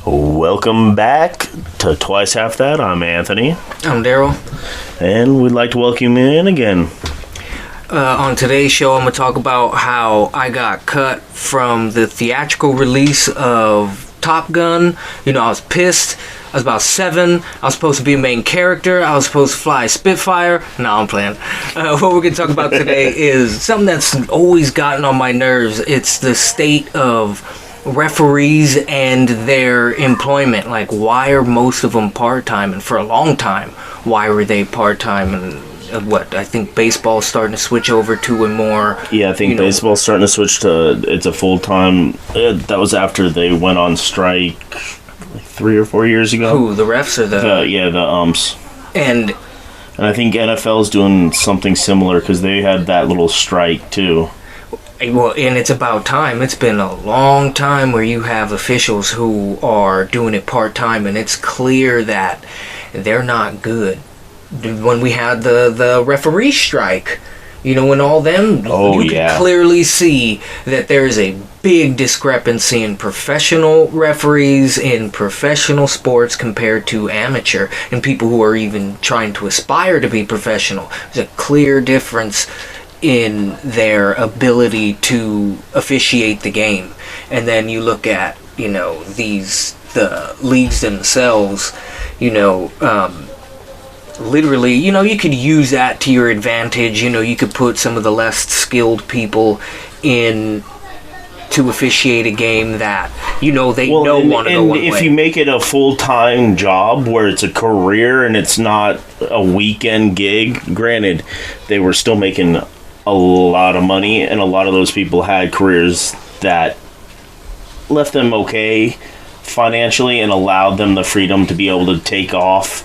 Welcome back to Twice Half That. I'm Anthony. I'm Daryl. And we'd like to welcome you in again. On today's show, I'm going to talk about how I got cut from the theatrical release of Top Gun. I was pissed. I was about 7. I was supposed to be a main character. I was supposed to fly a Spitfire. No, I'm playing. What we're going to talk about today is something that's always gotten on my nerves. It's the state of referees and their employment. Like, why are most of them part-time? And for a long time, why were they part-time? And I think baseball's starting to switch over to a more... Yeah, I think baseball's starting to switch to... It's a full-time... that was after they went on strike 3 or 4 years ago. Who, the refs or the umps. And I think NFL's doing something similar because they had that little strike, too. Well, and it's about time. It's been a long time where you have officials who are doing it part-time, and it's clear that they're not good. When we had the referee strike, when all them, you could clearly see that there's a big discrepancy in professional referees in professional sports compared to amateur and people who are even trying to aspire to be professional. There's a clear difference in their ability to officiate the game. And then you look at, the leagues themselves, literally, you could use that to your advantage. You could put some of the less skilled people in to officiate a game that, want to go one way. And if you make it a full-time job where it's a career and it's not a weekend gig, granted, they were still making a lot of money, and a lot of those people had careers that left them okay financially and allowed them the freedom to be able to take off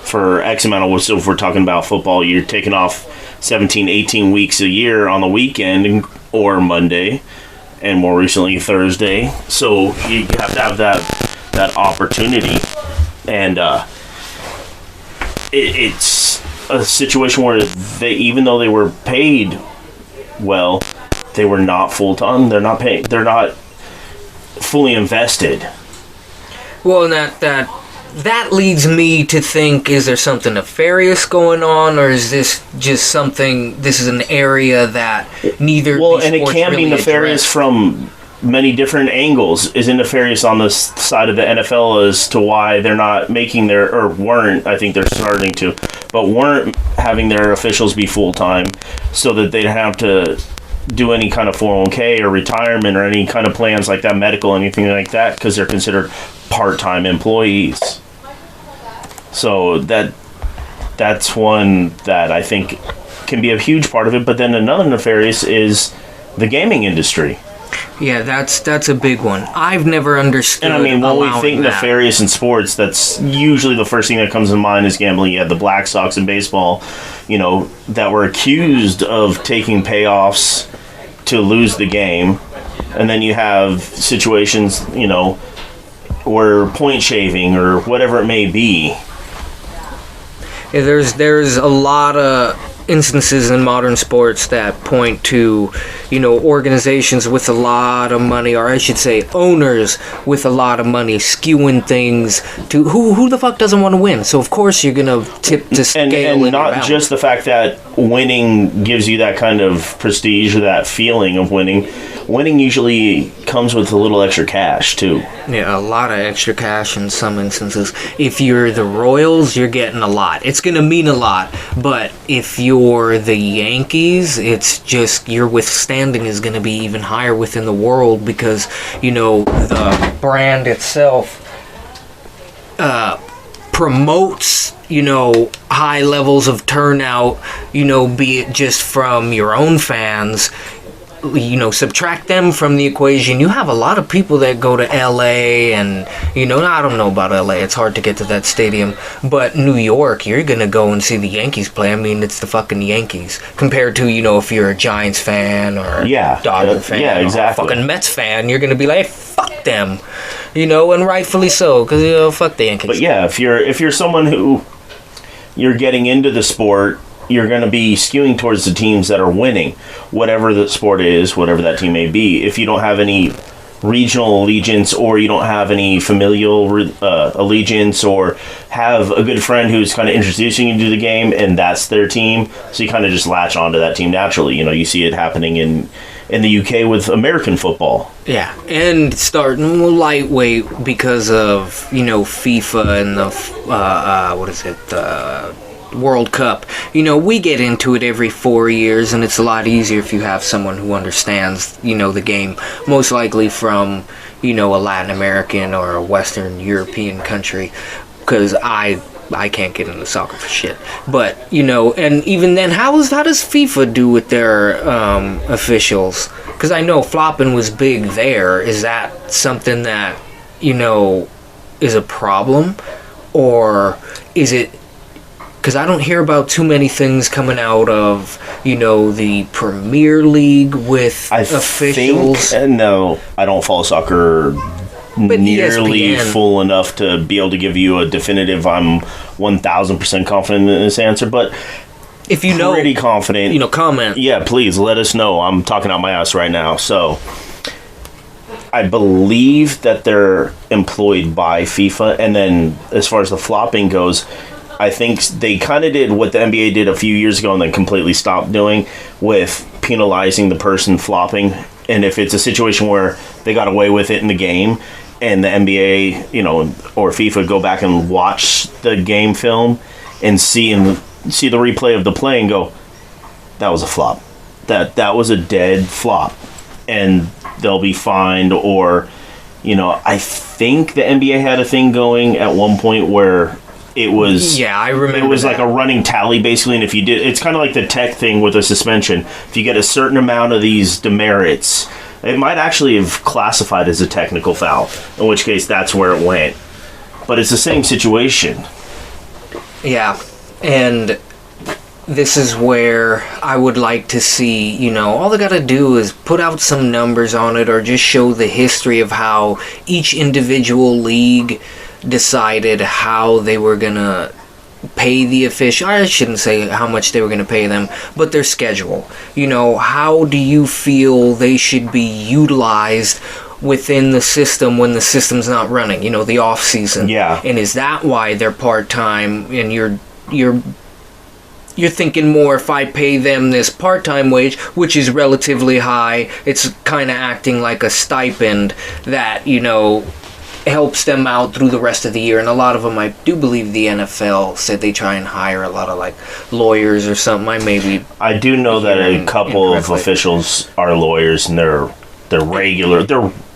for X amount of... So if we're talking about football, you're taking off 17, 18 weeks a year on the weekend or Monday, and more recently Thursday. So you have to have that opportunity. And it's a situation where they, even though they were paid well, they were not full-time. They're not paid. They're not fully invested. Well, and that leads me to think, is there something nefarious going on, or is this just something, this is an area that neither... Well, and it can be nefarious from many different angles. Is it nefarious on the side of the NFL as to why they're not making their... Or weren't, I think they're starting to, but weren't having their officials be full-time so that they'd have to do any kind of 401k or retirement or any kind of plans like that, medical, anything like that, because they're considered part-time employees. So that's one that I think can be a huge part of it. But then another nefarious is the gaming industry. Yeah, that's a big one. I've never understood. And when we think nefarious in sports, that's usually the first thing that comes to mind is gambling. You had the Black Sox in baseball, that were accused of taking payoffs to lose the game. And then you have situations, where point shaving or whatever it may be. Yeah, there's a lot of instances in modern sports that point to, organizations with a lot of money, or I should say owners with a lot of money, skewing things to who the fuck doesn't want to win. So of course you're gonna tip the scale. And not just the fact that winning gives you that kind of prestige or that feeling of winning. Winning usually comes with a little extra cash too. Yeah, a lot of extra cash in some instances. If you're the Royals, you're getting a lot. It's going to mean a lot. But if you're the Yankees, it's just your withstanding is going to be even higher within the world because, the brand itself promotes, high levels of turnout, be it just from your own fans. Subtract them from the equation. You have a lot of people that go to LA and, I don't know about LA. It's hard to get to that stadium. But New York, you're going to go and see the Yankees play. It's the fucking Yankees. Compared to, if you're a Giants fan or Dodger fan or a fucking Mets fan, you're going to be like, fuck them. And rightfully so, because, fuck the Yankees. But yeah, if you're someone who you're getting into the sport, you're going to be skewing towards the teams that are winning, whatever the sport is, whatever that team may be. If you don't have any regional allegiance, or you don't have any familial allegiance, or have a good friend who's kind of introducing you to the game and that's their team, so you kind of just latch onto that team naturally. You see it happening in the UK with American football. Yeah, and starting lightweight because of FIFA and the World Cup. We get into it every 4 years, and it's a lot easier if you have someone who understands the game, most likely from a Latin American or a Western European country, because I can't get into soccer for shit. But and even then, how does FIFA do with their officials? Because I know flopping was big there. Is that something that is a problem, or is it? Because I don't hear about too many things coming out of the Premier League with officials. No, I don't follow soccer but nearly ESPN. Full enough to be able to give you a definitive. I'm 1,000% confident in this answer, but if you know, pretty confident, comment. Yeah, please let us know. I'm talking out my ass right now. So I believe that they're employed by FIFA, and then as far as the flopping goes, I think they kind of did what the NBA did a few years ago and then completely stopped doing with penalizing the person flopping. And if it's a situation where they got away with it in the game and the NBA, or FIFA go back and watch the game film and see the replay of the play and go, that was a flop. That was a dead flop. And they'll be fined, or, I think the NBA had a thing going at one point where it was... Yeah, I remember it was that. like a running tally, basically, and if you did... It's kind of like the tech thing with a suspension. If you get a certain amount of these demerits, it might actually have classified as a technical foul, in which case that's where it went. But it's the same situation. Yeah, and this is where I would like to see, all they gotta do is put out some numbers on it, or just show the history of how each individual league decided how they were gonna pay the official. I shouldn't say how much they were gonna pay them, but their schedule. How do you feel they should be utilized within the system when the system's not running? The off season. Yeah. And is that why they're part-time? And you're thinking more, if I pay them this part-time wage, which is relatively high, it's kind of acting like a stipend that helps them out through the rest of the year. And a lot of them, I do believe the NFL said they try and hire a lot of lawyers or something. I do know that a couple of officials are lawyers, and they're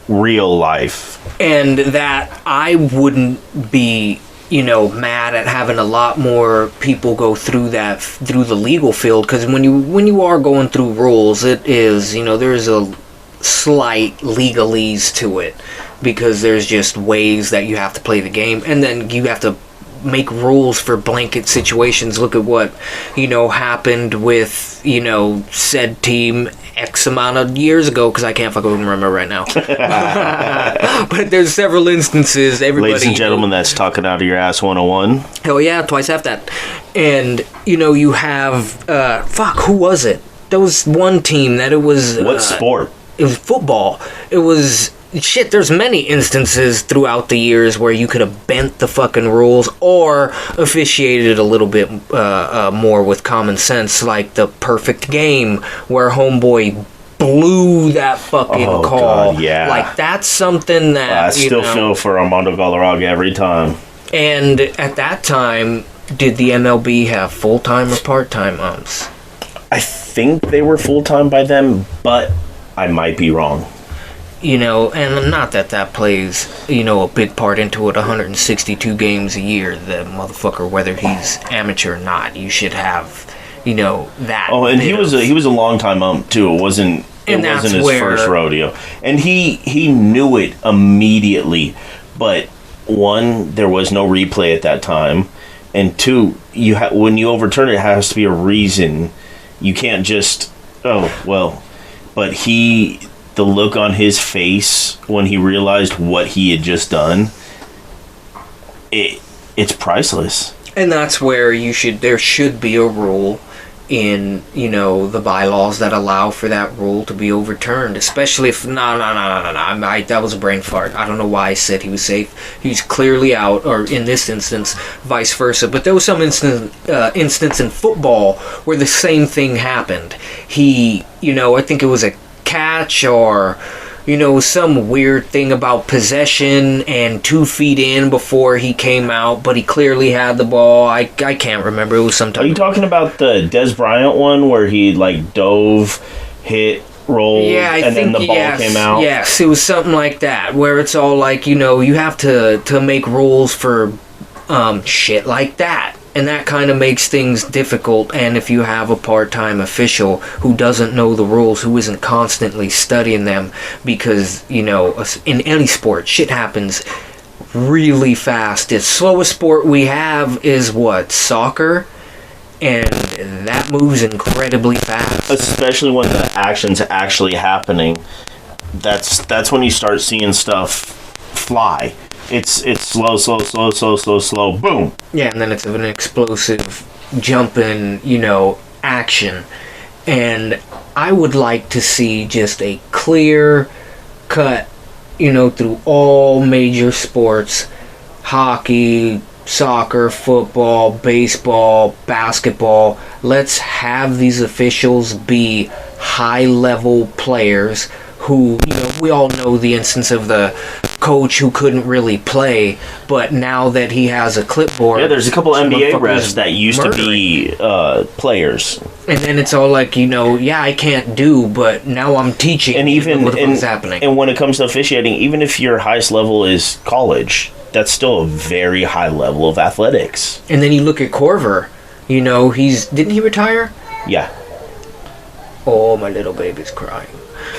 real life. And that I wouldn't be mad at having a lot more people go through the legal field, because when you are going through rules, it is there's a slight legalese to it, because there's just ways that you have to play the game, and then you have to make rules for blanket situations. Look at what happened with said team X amount of years ago, because I can't fucking remember right now. But there's several instances. Everybody, ladies and gentlemen, that's talking out of your ass 101. Hell yeah, twice half that. And you have who was it? There was one team that it was what sport? It was football. It was shit. There's many instances throughout the years where you could have bent the fucking rules or officiated a little bit more with common sense, like the perfect game where homeboy blew that fucking call. God, yeah. That's something that I still feel for Armando Galarraga every time. And at that time, did the MLB have full-time or part-time umps? I think they were full-time by then, but I might be wrong. And not that plays, a big part into it. 162 games a year, the motherfucker, whether he's amateur or not, you should have, that. Oh, and he was a long time ump too. It wasn't his first rodeo, and he knew it immediately. But one, there was no replay at that time, and two, when you overturn it, it has to be a reason. You can't just But the look on his face when he realized what he had just done, it's priceless. And that's where there should be a rule in, the bylaws that allow for that rule to be overturned, especially if no, that was a brain fart. I don't know why I said he was safe. He's clearly out, or in this instance vice versa. But there was some instance in football where the same thing happened. He, I think it was a catch, or some weird thing about possession and 2 feet in before he came out, but he clearly had the ball. I can't remember. It was sometime. Are you talking about the Des Bryant one where he dove, hit, rolled, and then the ball came out? Yes, it was something like that, where it's all like, you have to make rules for shit like that. And that kind of makes things difficult. And if you have a part-time official who doesn't know the rules, who isn't constantly studying them, because, in any sport, shit happens really fast. The slowest sport we have is soccer? And that moves incredibly fast. Especially when the action's actually happening. That's when you start seeing stuff fly. It's slow, boom. Yeah, and then it's an explosive jumping, action. And I would like to see just a clear cut, through all major sports, hockey, soccer, football, baseball, basketball. Let's have these officials be high-level players who, we all know the instance of the coach who couldn't really play, but now that he has a clipboard... Yeah, there's a couple NBA refs that used to be players. And then it's all like, I can't do, but now I'm teaching. And even what's happening. And when it comes to officiating, even if your highest level is college, that's still a very high level of athletics. And then you look at Corver, didn't he retire? Yeah. Oh, my little baby's crying.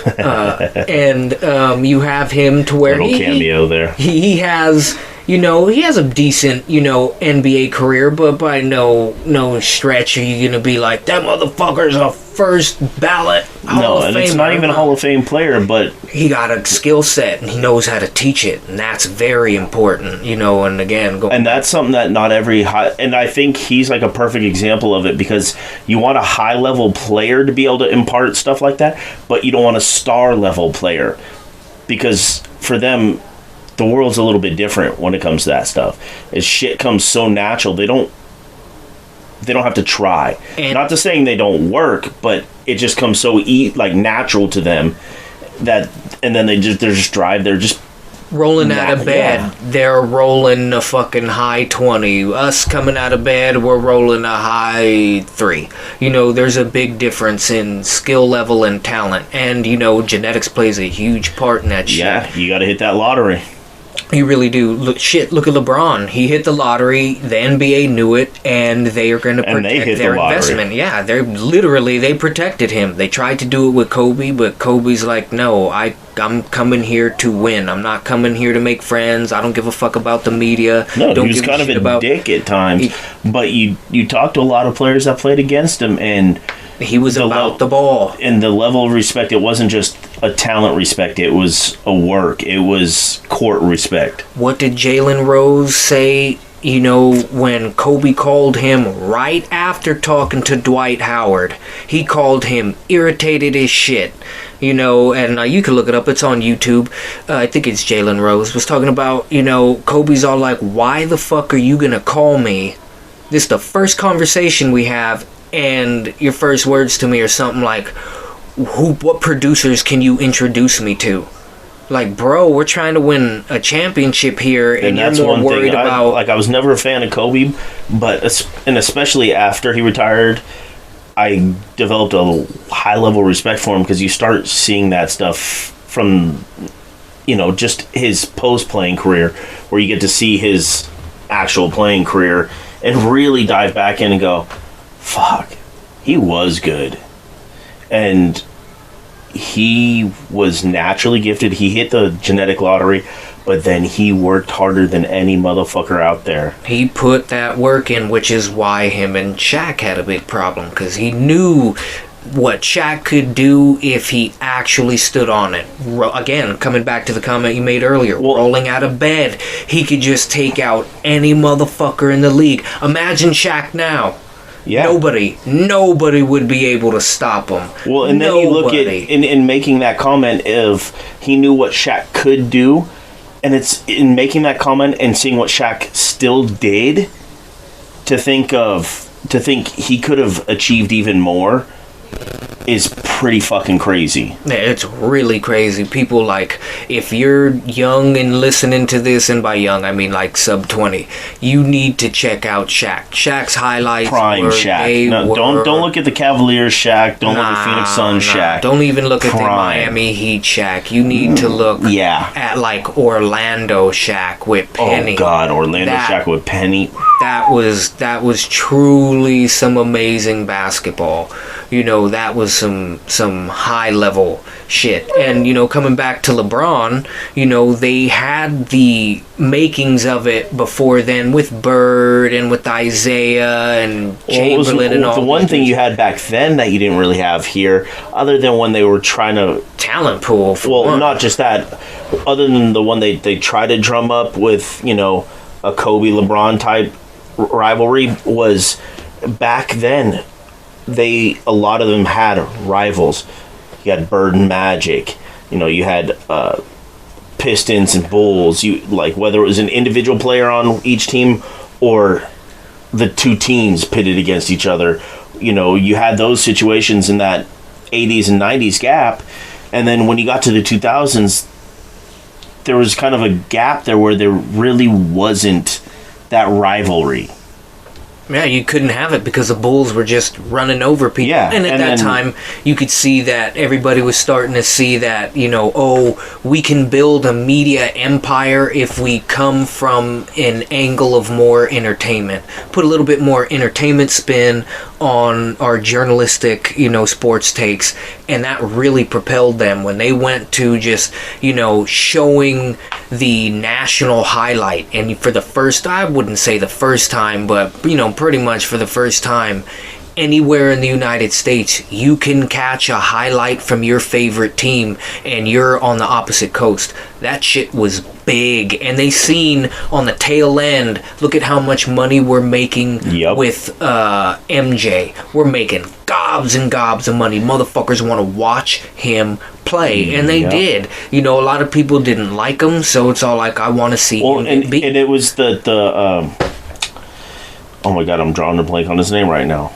And you have him to where little cameo there. He has, he has a decent, NBA career, but by no stretch are you gonna be like, that motherfucker's a first ballot Hall of Famer. No, and it's not even a Hall of Fame player, but he got a skill set and he knows how to teach it, and that's very important, and again, and that's something that not every and I think he's like a perfect example of it, because you want a high level player to be able to impart stuff like that, but you don't want a star level player, because for them the world's a little bit different when it comes to that stuff. As shit comes so natural, they don't have to try. And not to saying they don't work, but it just comes so natural to them that, and then they're just rolling out of bed. They're rolling a fucking high 20. Us coming out of bed, we're rolling a high 3. There's a big difference in skill level and talent, and genetics plays a huge part in that shit. Yeah, you got to hit that lottery. You really do. Look at LeBron. He hit the lottery. The NBA knew it, and they are going to protect their investment. Yeah, they protected him. They tried to do it with Kobe, but Kobe's like, no, I'm coming here to win. I'm not coming here to make friends. I don't give a fuck about the media. No, he was kind of a dick at times. But you talk to a lot of players that played against him, and he was about the ball. And the level of respect, it wasn't just a talent respect. It was a work. It was court respect. What did Jalen Rose say, when Kobe called him right after talking to Dwight Howard? He called him irritated as shit. And you can look it up. It's on YouTube. I think it's Jalen Rose was talking about, Kobe's all like, why the fuck are you going to call me? This is the first conversation we have, and your first words to me are something like, what producers can you introduce me to? Like, bro, we're trying to win a championship here, and you're more worried about... I was never a fan of Kobe, but especially after he retired, I developed a high-level respect for him, because you start seeing that stuff from, just his post-playing career, where you get to see his actual playing career and really dive back in and go, fuck, he was good. And he was naturally gifted. He hit the genetic lottery, but then he worked harder than any motherfucker out there. He put that work in, which is why him and Shaq had a big problem, because he knew what Shaq could do if he actually stood on it. Again, coming back to the comment you made earlier, rolling out of bed, he could just take out any motherfucker in the league. Imagine Shaq now. Yeah. Nobody would be able to stop him. Well, and then you look at in making that comment of he knew what Shaq could do, and it's in making that comment and seeing what Shaq still did to think he could have achieved even more is pretty fucking crazy. Yeah, it's really crazy. People, like, if you're young and listening to this, and by young I mean like sub 20, you need to check out Shaq's highlights. Prime Shaq. No, don't look at the Cavaliers Shaq. Don't look at Phoenix Suns Shaq. Don't even look at the Miami Heat Shaq. You need to look at like Orlando Shaq with Penny. Oh God, Orlando Shaq with Penny. That was truly some amazing basketball. You know, that was some high level shit. And, you know, coming back to LeBron, you know, they had the makings of it before then with Bird and with Isaiah and Chamberlain and all. The one thing you had back then that you didn't really have here, other than when they were trying to talent pool. Not just that, other than the one they tried to drum up with, you know, a Kobe LeBron type rivalry, was back then. A lot of them had rivals. You had Bird and Magic. You know, you had Pistons and Bulls. You like whether it was an individual player on each team or the two teams pitted against each other. You know, you had those situations in that 80s and 90s gap, and then when you got to the 2000s, there was kind of a gap there where there really wasn't that rivalry. Yeah, you couldn't have it because the Bulls were just running over people. Yeah, and at that time, you could see that everybody was starting to see that, you know, we can build a media empire if we come from an angle of more entertainment. Put a little bit more entertainment spin on our journalistic, you know, sports takes. And that really propelled them when they went to just, you know, showing the national highlight. And for the first, I wouldn't say the first time, but, you know, pretty much for the first time, anywhere in the United States, you can catch a highlight from your favorite team and you're on the opposite coast. That shit was big. And they seen on the tail end, look at how much money we're making with MJ. We're making gobs and gobs of money. Motherfuckers want to watch him play. And they did. You know, a lot of people didn't like him, so it's all like, I want to see him beat. And it was oh my God, I'm drawing a blank on his name right now.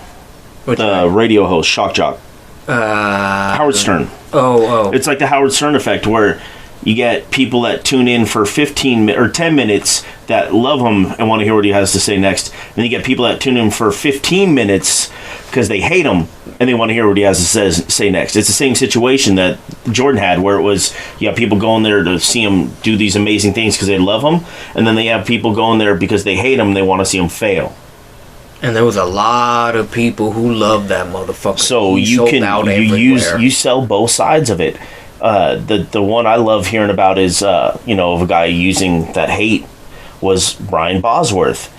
The radio host, Shock Jock. Howard Stern. Oh. It's like the Howard Stern effect, where you get people that tune in for 15 or 10 minutes that love him and want to hear what he has to say next. And then you get people that tune in for 15 minutes because they hate him and they want to hear what he has to say next. It's the same situation that Jordan had, where it was, you have people going there to see him do these amazing things because they love him, and then they have people going there because they hate him and they want to see him fail. And there was a lot of people who loved that motherfucker. So you sell both sides of it. The one I love hearing about is of a guy using that hate was Brian Bosworth.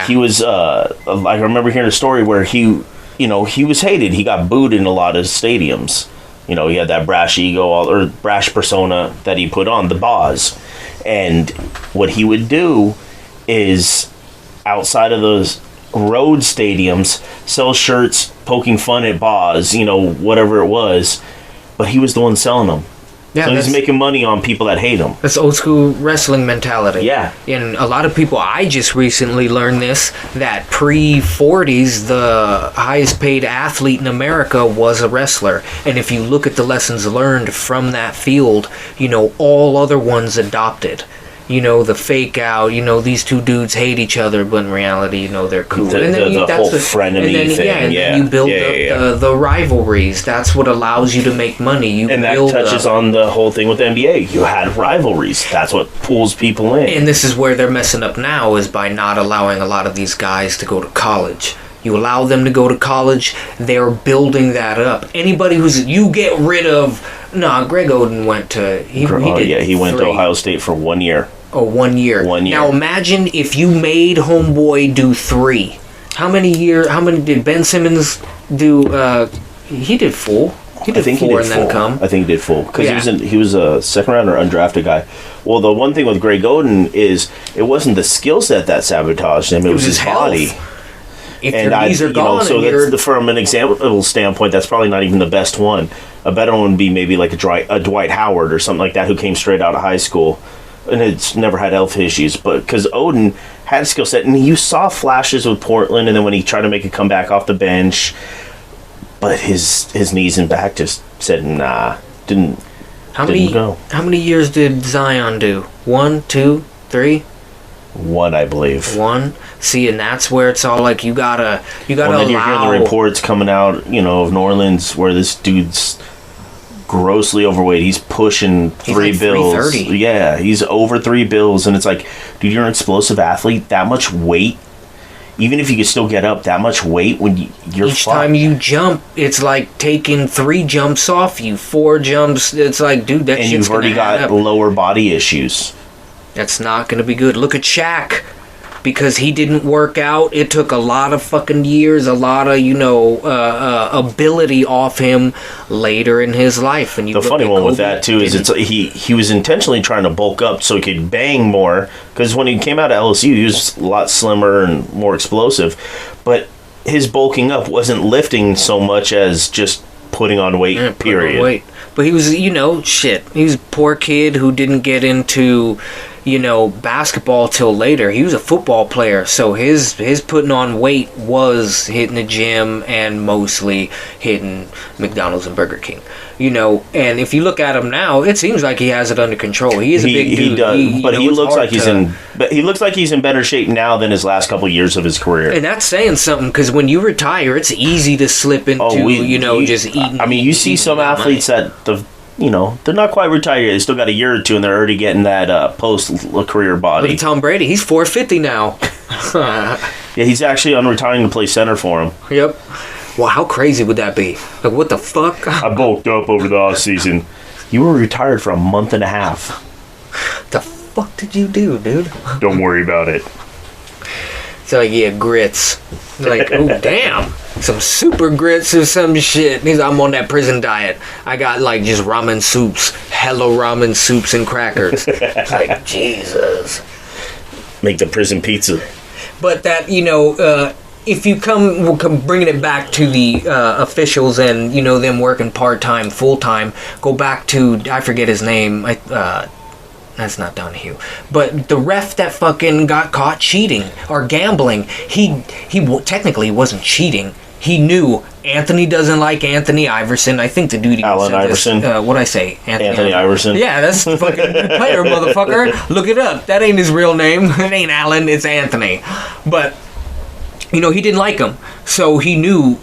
He was I remember hearing a story where he was hated. He got booed in a lot of stadiums. You know, he had that brash ego or brash persona that he put on, the Boz. And what he would do is, outside of those road stadiums, sell shirts poking fun at Boz, whatever it was, but he was the one selling them. Yeah, so he's making money on people that hate him. That's old school wrestling mentality. Yeah. And a lot of people, I just recently learned this, that pre-40s, the highest paid athlete in America was a wrestler. And if you look at the lessons learned from that field, all other ones adopted. The fake out, these two dudes hate each other, but in reality, they're cool. And then the whole frenemy thing. And then you build up the rivalries. That's what allows you to make money. And that touches on the whole thing with the NBA. You had rivalries. That's what pulls people in. And this is where they're messing up now, is by not allowing a lot of these guys to go to college. You allow them to go to college, they're building that up. Anybody you get rid of... Greg Oden went to... He went to Ohio State for 1 year. Oh, 1 year. 1 year. Now imagine if you made Homeboy do 3. How many did Ben Simmons do? He did full. He did four and then come. I think he did full. Because he was a second round or undrafted guy. Well, the one thing with Greg Oden is it wasn't the skill set that sabotaged him. It was his body. If your knees are gone, so that's from an example standpoint, that's probably not even the best one. A better one would be maybe like a Dwight Howard or something like that, who came straight out of high school and it's never had health issues. But because Odin had a skill set, and you saw flashes with Portland, and then when he tried to make a comeback off the bench, but his knees and back just said nah, didn't go. How many years did Zion do? 1, 2, 3? 1, I believe. 1. See, and that's where it's all like you gotta Well, then you're hearing the reports coming out, of New Orleans, where this dude's grossly overweight. He's pushing 3 like bills. 330. Yeah, he's over 3 bills, and it's like, dude, you're an explosive athlete. That much weight, even if you could still get up, that much weight when you're each time you jump, it's like taking 3 jumps off you, 4 jumps. It's like, dude, that and shit's you've already got lower body issues. That's not going to be good. Look at Shaq. Because he didn't work out, it took a lot of fucking years, a lot of, ability off him later in his life. And the funny one with that, too, is he was intentionally trying to bulk up so he could bang more. Because when he came out of LSU, he was a lot slimmer and more explosive. But his bulking up wasn't lifting so much as just putting on weight, period. Weight. But he was, he was a poor kid who didn't get into, basketball till later. He was a football player, so his putting on weight was hitting the gym and mostly hitting McDonald's and Burger King. And if you look at him now, it seems like he has it under control. He is a big dude. He does, but he looks like he's in better shape now than his last couple years of his career. And that's saying something, because when you retire, it's easy to slip into just eating. I mean, you see some athletes that they're not quite retired yet. They still got a year or two, and they're already getting that post-career body. Look at Tom Brady. He's 450 now. Yeah, he's actually unretiring to play center for him. Yep. Well, how crazy would that be? Like, what the fuck? I bulked up over the off season. You were retired for a month and a half. The fuck did you do, dude? Don't worry about it. So, yeah, grits. Like, oh, damn. Some super grits or some shit. I'm on that prison diet. I got, just ramen soups. Hello ramen soups and crackers. Like, Jesus. Make the prison pizza. But that, if you we'll come bringing it back to the officials and, them working part-time, full-time, go back to, I forget his name, that's not Donahue. But the ref that fucking got caught cheating or gambling, he technically wasn't cheating. He knew Anthony doesn't like Anthony Iverson. I think the dude... Allen Iverson. What'd I say? Anthony Iverson. Yeah, that's the fucking player, motherfucker. Look it up. That ain't his real name. It ain't Allen. It's Anthony. But... he didn't like him. So he knew,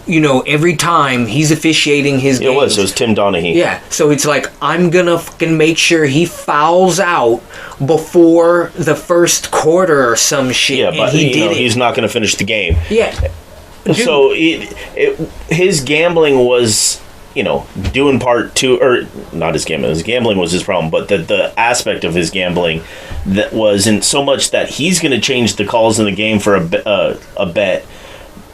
every time he's officiating his games. It was Tim Donaghy. Yeah. So it's like, I'm going to fucking make sure he fouls out before the first quarter or some shit. Yeah, but he's not going to finish the game. Yeah. Dude. So his gambling was, doing part two, or not his gambling. His gambling was his problem, but the aspect of his gambling that wasn't so much that he's going to change the calls in the game for a bet,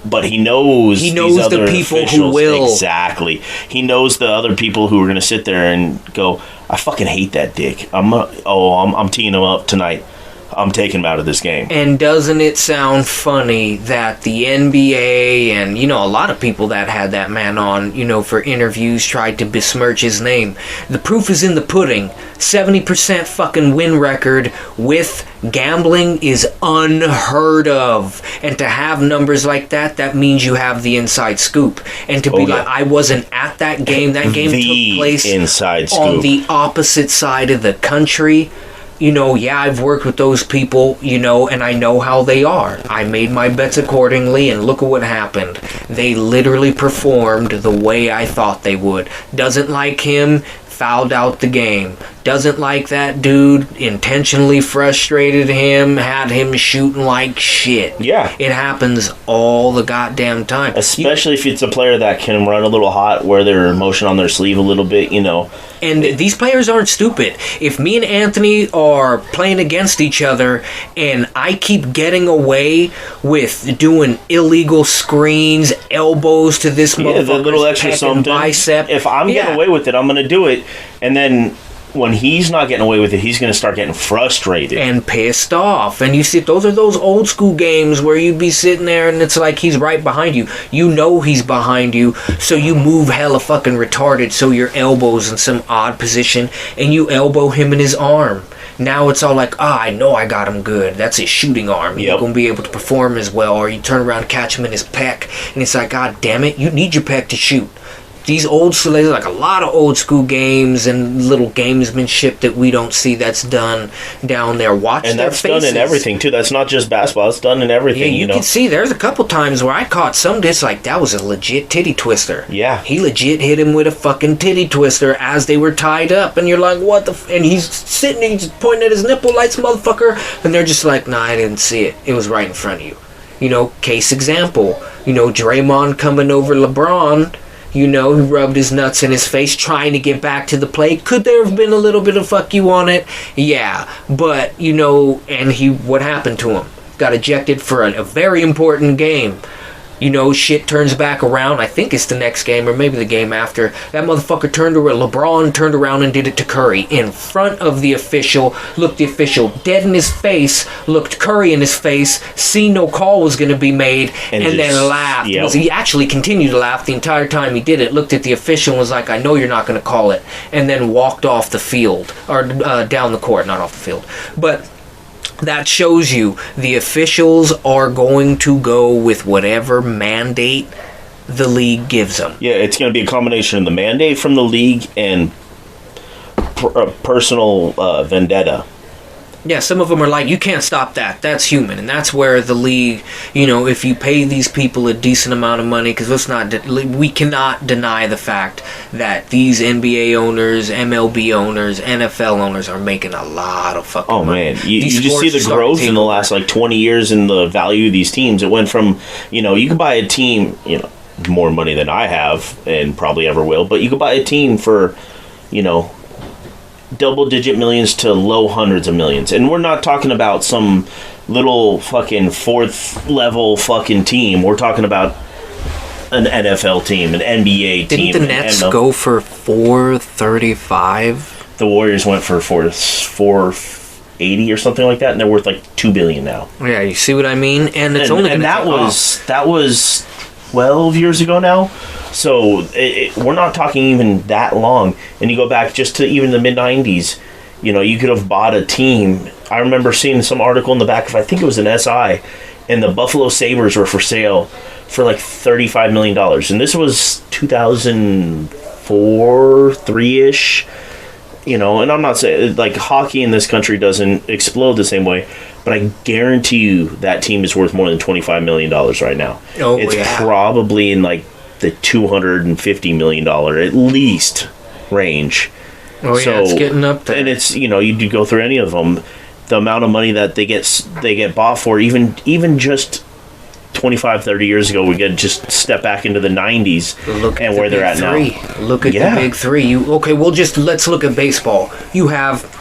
but he knows these other the people officials, who will. Exactly. He knows the other people who are going to sit there and go, I fucking hate that dick. I'm teeing him up tonight. I'm taking him out of this game. And doesn't it sound funny that the NBA and, a lot of people that had that man on, for interviews tried to besmirch his name. The proof is in the pudding. 70% fucking win record with gambling is unheard of. And to have numbers like that means you have the inside scoop. And to be like, I wasn't at that game. That game took place inside scoop on the opposite side of the country. I've worked with those people, and I know how they are. I made my bets accordingly, and look at what happened. They literally performed the way I thought they would. Doesn't like him, fouled out the game. Doesn't like that dude, intentionally frustrated him, had him shooting like shit. Yeah. It happens all the goddamn time. Especially if it's a player that can run a little hot, wear their emotion on their sleeve a little bit, And these players aren't stupid. If me and Anthony are playing against each other and I keep getting away with doing illegal screens, elbows to this motherfucker's the little extra something. bicep. If I'm getting away with it, I'm going to do it. And then when he's not getting away with it, he's going to start getting frustrated and pissed off. And you see, those are those old school games where you'd be sitting there and it's like he's right behind you. You know he's behind you, so you move hella fucking retarded so your elbow's in some odd position and you elbow him in his arm. Now it's all like, I know I got him good. That's his shooting arm. You're going to be able to perform as well. Or you turn around and catch him in his pec. And it's like, God damn it, you need your pec to shoot. These old school, like a lot of old school games and little gamesmanship that we don't see that's done down there. Watch and their that's faces. done in everything too. That's not just basketball. It's done in everything. Yeah, you can see there's a couple times where I caught some that's like that was a legit titty twister. Yeah, he legit hit him with a fucking titty twister as they were tied up, and you're like, what the? And he's sitting, he's pointing at his nipple lights, motherfucker, and they're just like, nah, I didn't see it. It was right in front of you. You know, case example. You know, Draymond coming over LeBron. You know, he rubbed his nuts in his face trying to get back to the play. Could there have been a little bit of fuck you on it? Yeah. But, you know, and what happened to him? Got ejected for a very important game. You know, shit turns back around. I think it's the next game or maybe the game after. That motherfucker LeBron turned around and did it to Curry in front of the official. Looked the official dead in his face. Looked Curry in his face. Seen no call was going to be made. And then laughed. Yep. He actually continued to laugh the entire time he did it. Looked at the official and was like, I know you're not going to call it. And then walked off the field. Or down the court. Not off the field. But that shows you the officials are going to go with whatever mandate the league gives them. Yeah, it's going to be a combination of the mandate from the league and personal vendetta. Yeah, some of them are like, you can't stop that. That's human. And that's where the league, you know, if you pay these people a decent amount of money, because we cannot deny the fact that these NBA owners, MLB owners, NFL owners are making a lot of fucking money. Man, you just see the growth in the last, 20 years in the value of these teams. It went from, you can buy a team, more money than I have and probably ever will, but you could buy a team for, double-digit millions to low hundreds of millions. And we're not talking about some little fucking fourth-level fucking team. We're talking about an NFL team, an NBA team. Didn't the Nets go for $435? The Warriors went for $480 or something like that, and they're worth $2 billion now. Yeah, you see what I mean? And it's only going to that was 12 years ago now. So we're not talking even that long. And you go back just to even the mid-90s, you could have bought a team. I remember seeing some article in the back of, I think it was an SI, and the Buffalo Sabres were for sale for $35 million. And this was 2004, 3-ish. And I'm not saying, hockey in this country doesn't explode the same way, but I guarantee you that team is worth more than $25 million right now. Oh, it's yeah. probably in, the $250 million at least range. Oh, yeah, it's getting up there. And it's, you go through any of them, the amount of money that they get bought for, even just 25, 30 years ago, we could just step back into the 90s and where they're at now. Look at the big three. Let's look at baseball. You have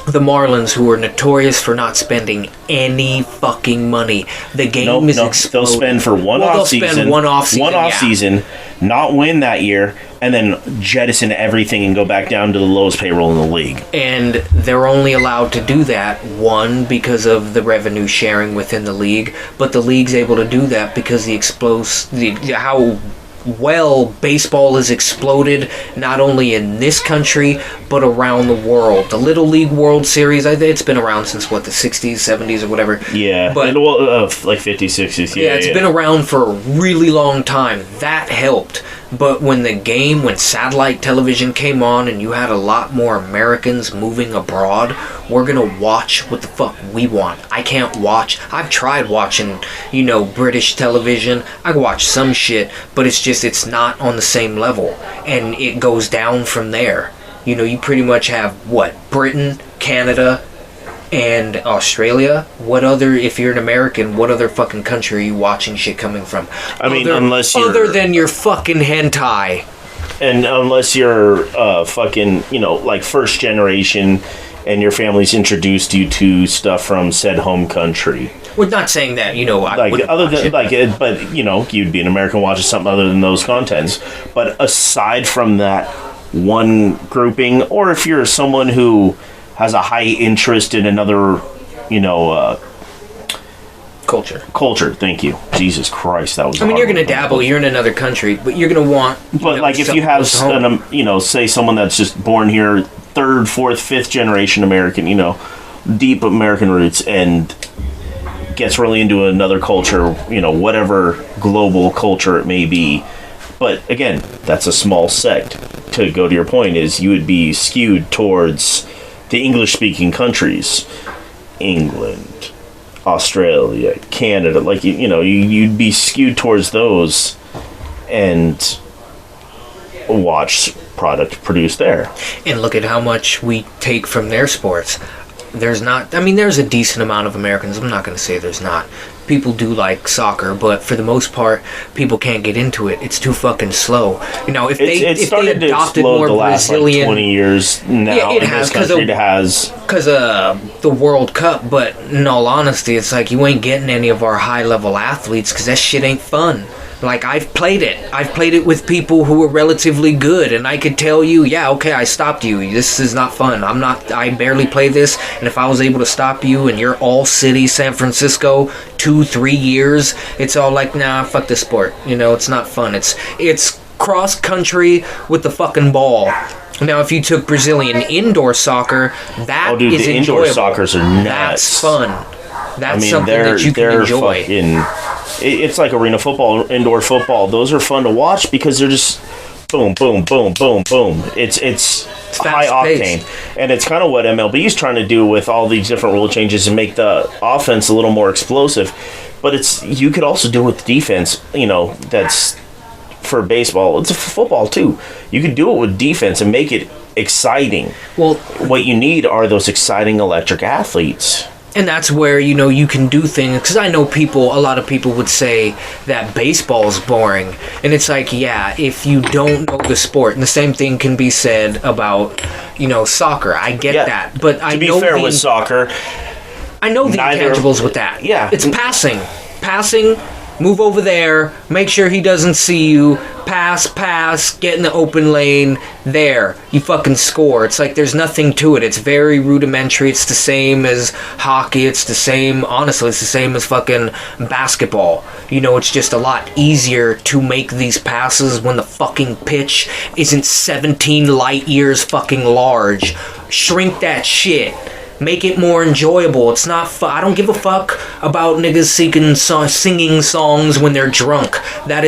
the Marlins, who are notorious for not spending any fucking money. The game is exploding. They'll spend for one off season, not win that year, and then jettison everything and go back down to the lowest payroll in the league. And they're only allowed to do that, one, because of the revenue sharing within the league, but the league's able to do that because how well baseball has exploded, not only in this country but around the world. The Little League World Series, it's been around since the 60s, 70s, or whatever. Yeah, but 50s, 60s. Yeah, it's been around for a really long time. That helped. But when satellite television came on and you had a lot more Americans moving abroad, we're gonna watch what the fuck we want. I can't watch. I've tried watching, British television. I watch some shit, but it's not on the same level. And it goes down from there. You pretty much have, Britain, Canada, and Australia. If you're an American, what other fucking country are you watching shit coming from? Unless you're... Other than your fucking hentai. And unless you're fucking, first generation and your family's introduced you to stuff from said home country. We're not saying that, you'd be an American watching something other than those contents. But aside from that, one grouping, or if you're someone who has a high interest in another, culture. Thank you. Jesus Christ, that was. I mean, you're gonna dabble. You're in another country, but you're gonna want. But like, if you have, say someone that's just born here, third, fourth, fifth generation American, deep American roots, and gets really into another culture, whatever global culture it may be. But again, that's a small sect. To go to your point, is you would be skewed towards the English-speaking countries, England, Australia, Canada. Like you'd be skewed towards those, and watch product produced there. And look at how much we take from their sports. There's a decent amount of Americans. I'm not going to say there's not. People do like soccer, but for the most part, people can't get into it. It's too fucking slow. If they adopted more the last, Brazilian, 20 years now, it has because the World Cup. But in all honesty, it's like you ain't getting any of our high level athletes because that shit ain't fun. Like, I've played it with people who were relatively good, and I could tell you, yeah, okay, I stopped you. This is not fun. I barely play this, and if I was able to stop you and you're all city, San Francisco, 2-3 years, it's all like, nah, fuck this sport. It's not fun. It's cross country with the fucking ball. Now, if you took Brazilian indoor soccer, that is the enjoyable. Indoor soccers are nuts. That's fun. That's something that you can enjoy. It's like arena football, indoor football. Those are fun to watch because they're just boom, boom, boom, boom, boom. It's high octane, and it's kind of what MLB is trying to do with all these different rule changes and make the offense a little more explosive. But you could also do it with defense. That's for baseball. It's football too. You could do it with defense and make it exciting. Well, what you need are those exciting electric athletes. And that's where, you can do things, because I know a lot of people would say that baseball's boring. And it's like, yeah, if you don't know the sport, and the same thing can be said about, soccer. I get that. But to be fair with soccer, I know the intangibles with that. Yeah. It's passing. Passing, move over there, make sure he doesn't see you, pass, get in the open lane, there, you fucking score. It's like there's nothing to it. It's very rudimentary. It's the same as hockey. It's the same as fucking basketball. It's just a lot easier to make these passes when the fucking pitch isn't 17 light years fucking large. Shrink that shit. Make it more enjoyable. It's not I don't give a fuck about niggas singing songs when they're drunk. I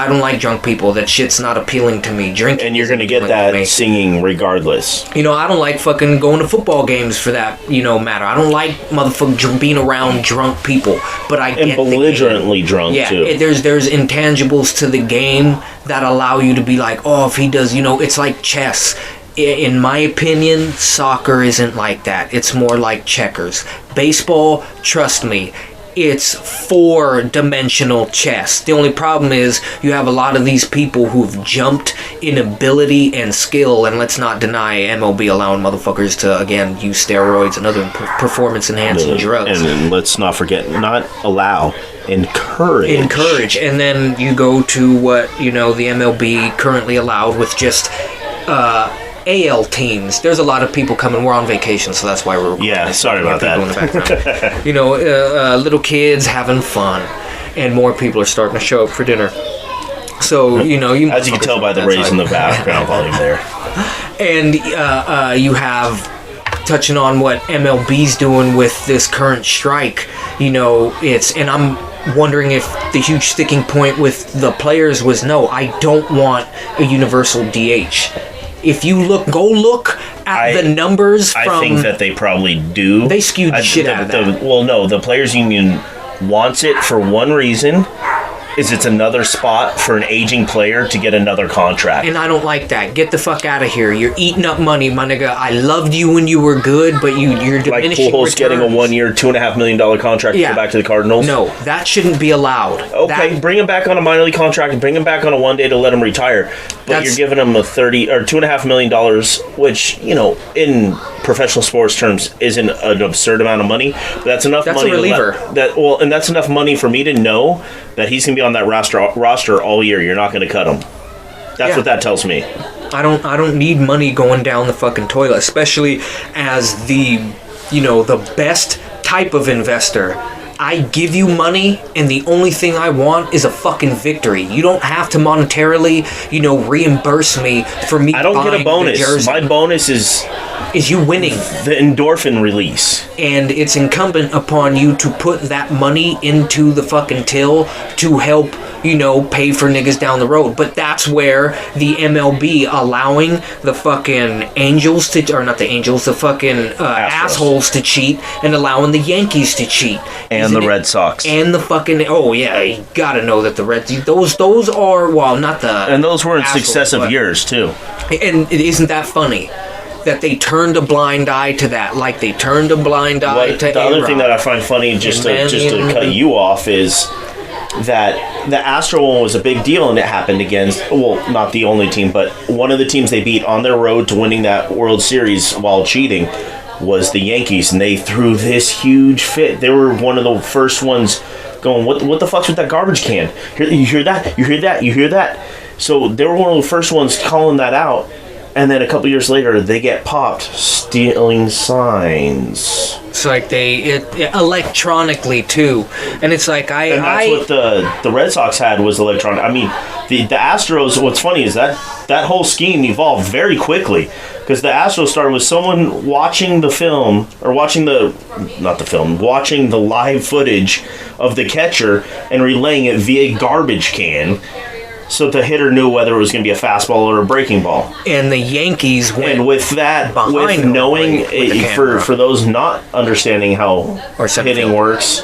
don't like drunk people. That shit's not appealing to me. Drinking, and you're gonna get that singing regardless. I don't like fucking going to football games for that matter. I don't like motherfucking being around drunk people. But I get belligerently drunk too. Yeah, there's intangibles to the game that allow you to be like, oh, if he does, it's like chess. In my opinion, soccer isn't like that. It's more like checkers. Baseball, trust me, it's 4-dimensional chess. The only problem is you have a lot of these people who've jumped in ability and skill, and let's not deny MLB allowing motherfuckers to, again, use steroids and other performance-enhancing drugs. And let's not forget, not allow, encourage. And then you go to what, the MLB currently allowed with just... AL teams. There's a lot of people coming. We're on vacation, so that's why we're... Yeah, sorry about that. In the background. Little kids having fun, and more people are starting to show up for dinner. So, as you can tell by the raise in the background volume there. And you have, touching on what MLB's doing with this current strike, and I'm wondering if the huge sticking point with the players was, no, I don't want a universal DH. If you go look at the numbers from... I think that they probably do. They skewed the shit out of that. The Players Union wants it for one reason, is it's another spot for an aging player to get another contract. And I don't like that. Get the fuck out of here. You're eating up money, my nigga. I loved you when you were good, but you're diminishing Pujols getting a 1-year, $2.5 million contract to go back to the Cardinals. No, that shouldn't be allowed. Okay, bring him back on a minor league contract and bring him back on a 1 day to let him retire. But you're giving him a $2.5 million, which, in professional sports terms isn't an absurd amount of money. But that's enough money. That's a reliever. And that's enough money for me to know that he's going to be on that roster all year. You're not going to cut him. That's what that tells me. I don't need money going down the fucking toilet, especially as the best type of investor. I give you money, and the only thing I want is a fucking victory. You don't have to monetarily, reimburse me for me. I don't get a bonus. My bonus is you winning. The endorphin release. And it's incumbent upon you to put that money into the fucking till to help, pay for niggas down the road. But that's where the MLB allowing the fucking Angels to, or not the Angels, the fucking assholes to cheat, and allowing the Yankees to cheat. And the Red Sox. And the fucking, oh yeah, you gotta know that the Reds, those are, well, not the... And those were in successive years, too. And isn't that funny? That they turned a blind eye to that, like they turned a blind eye to the other thing that I find funny, just to cut you off, is that the Astro one was a big deal, and it happened against, well, not the only team, but one of the teams they beat on their road to winning that World Series while cheating was the Yankees, and they threw this huge fit. They were one of the first ones going, what the fuck's with that garbage can? You hear that? You hear that? You hear that? So they were one of the first ones calling that out. And then a couple years later, they get popped stealing signs. It's like electronically too, and it's like and that's what the Red Sox had was electronic. I mean, the Astros. What's funny is that whole scheme evolved very quickly, because the Astros started with someone watching the film or watching the live footage of the catcher and relaying it via garbage can. So the hitter knew whether it was going to be a fastball or a breaking ball. And the Yankees went. And with that, with knowing, for those not understanding how hitting works,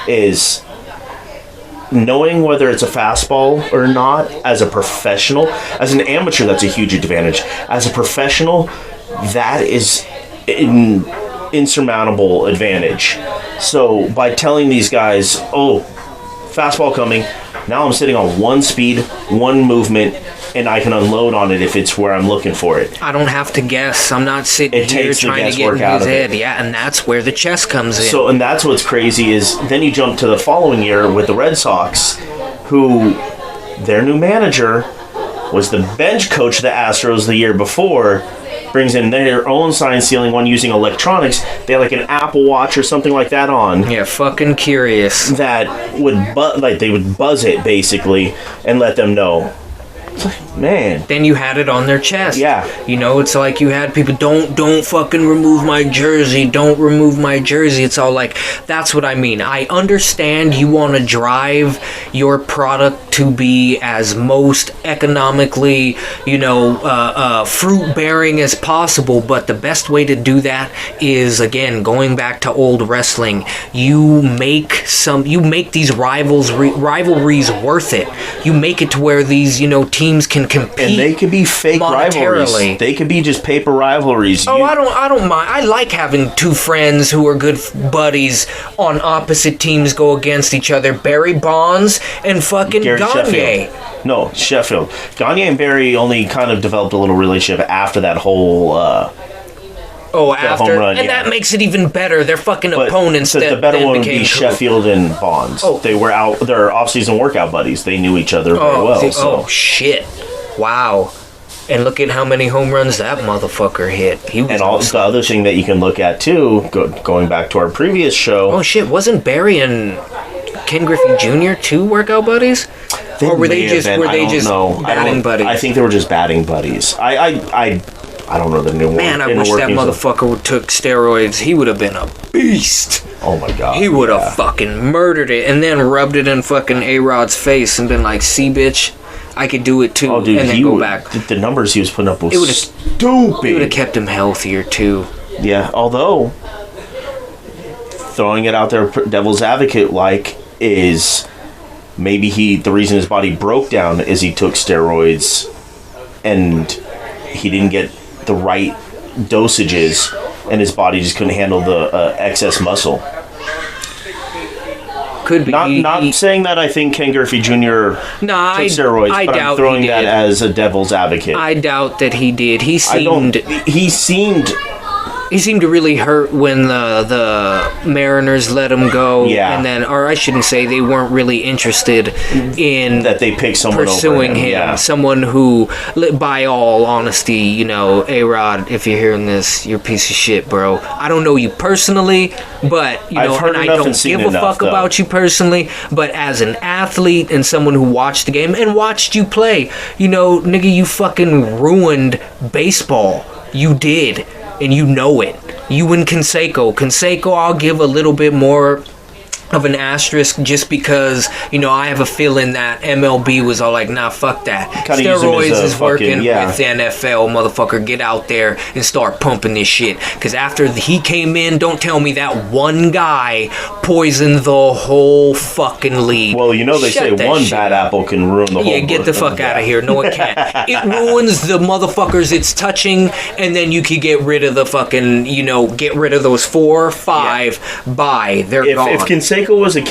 is knowing whether it's a fastball or not as a professional. As an amateur, that's a huge advantage. As a professional, that is an insurmountable advantage. So by telling these guys, oh, fastball coming, now I'm sitting on one speed, one movement, and I can unload on it if it's where I'm looking for it. I don't have to guess. I'm not sitting here trying to get in his head. Yeah, and that's where the chess comes in. So, and that's what's crazy is then you jump to the following year with the Red Sox, who their new manager was the bench coach of the Astros the year before, brings in their own sign stealing one using electronics. They had like an Apple Watch or something like that on. Yeah, fucking curious. That would they would buzz it basically and let them know. Man. Then you had it on their chest. Yeah. It's like you had people, don't fucking remove my jersey. Don't remove my jersey. It's all like, that's what I mean. I understand you want to drive your product to be as most economically, fruit-bearing as possible, but the best way to do that is, again, going back to old wrestling, you make these rivalries worth it. You make it to where these, teams can compete. And they could be fake rivalries. They could be just paper rivalries. Oh, I don't mind. I like having two friends who are good buddies on opposite teams go against each other. Barry Bonds and fucking Gagne. No, Sheffield. Gagne and Barry only kind of developed a little relationship after that whole after home run, and that makes it even better. They're fucking opponents. So the better one would be Sheffield and Bonds. Oh. They were out. They're off-season workout buddies. They knew each other very well. Oh shit! Wow. And look at how many home runs that motherfucker hit. And the other thing that you can look at too, going back to our previous show. Oh shit! Wasn't Barry and Ken Griffey Jr. two workout buddies? Or were they just batting buddies? I think they were just batting buddies. I don't know the new one. Man, I wish that motherfucker took steroids. He would have been a beast. Oh my god. He would have fucking murdered it and then rubbed it in fucking A-Rod's face and been like, see, bitch, I could do it too. Oh, dude, and then go back. The numbers he was putting up was stupid. It would have kept him healthier too. Yeah, although, throwing it out there, devil's advocate is maybe the reason his body broke down is he took steroids and he didn't get the right dosages and his body just couldn't handle the excess muscle. Could be. Not saying that I think Ken Griffey Jr. took steroids, but I'm throwing that as a devil's advocate. I doubt that he did. He seemed He seemed to really hurt when the Mariners let him go. Yeah. And then, or I shouldn't say, they weren't really interested in that they picked someone pursuing over him. him. Yeah. Someone who, by all honesty, you know, A-Rod, if you're hearing this, you're a piece of shit, bro. I don't know you personally, but, you know, and I don't give a fuck about you personally, but as an athlete and someone who watched the game and watched you play, you know, nigga, you fucking ruined baseball. You did. And you know it. You and Canseco, I'll give a little bit more of an asterisk just because, you know, I have a feeling that MLB was all like, nah, fuck that. Kinda Steroids is working yeah. with the NFL, motherfucker. Get out there and start pumping this shit. Because after he came in, don't tell me that one guy poisoned the whole fucking league. Well, you know they say one bad apple can ruin the whole. Yeah, get the fuck out of here. No, it can't. It ruins the motherfuckers it's touching, and then you could get rid of the fucking, you know, get rid of those 4 or 5. Yeah. Bye. They're gone. If Canseco was a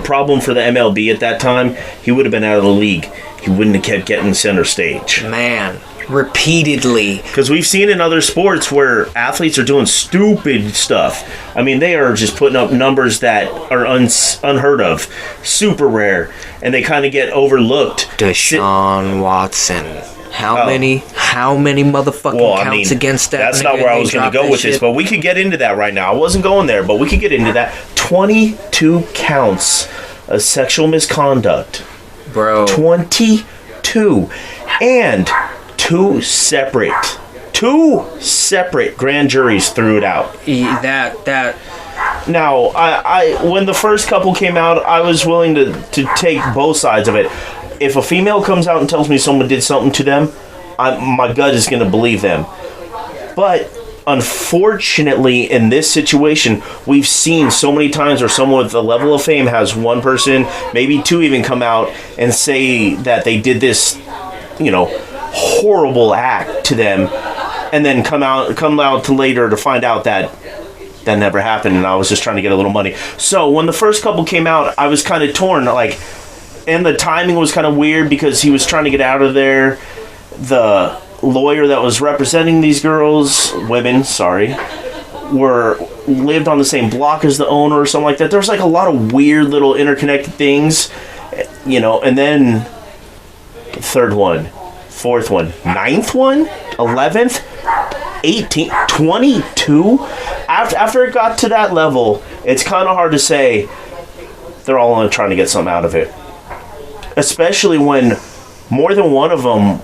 problem for the MLB at that time, he would have been out of the league. He wouldn't have kept getting center stage. Man, repeatedly. Because we've seen in other sports where athletes are doing stupid stuff. I mean, they are just putting up numbers that are unheard of, super rare, and they kind of get overlooked. Deshaun Watson. How many motherfucking counts against that? That's not where I was going to go with this, but we could get into that right now. I wasn't going there, but we could get into that. 22 counts of sexual misconduct. Bro. 22. And two separate grand juries threw it out. Now, I when the first couple came out, I was willing to take both sides of it. If a female comes out and tells me someone did something to them, my gut is going to believe them. But unfortunately, in this situation, we've seen so many times where someone with a level of fame has one person, maybe two even come out and say that they did this, you know, horrible act to them, and then come out to later to find out that never happened and I was just trying to get a little money. So when the first couple came out, I was kind of torn, like, and the timing was kind of weird because he was trying to get out of there. The lawyer that was representing these women, lived on the same block as the owner or something like that. There was like a lot of weird little interconnected things, you know, and then the third one, fourth one, ninth one, 11th, 18th, 22. After it got to that level, it's kind of hard to say they're all only trying to get something out of it. Especially when more than one of them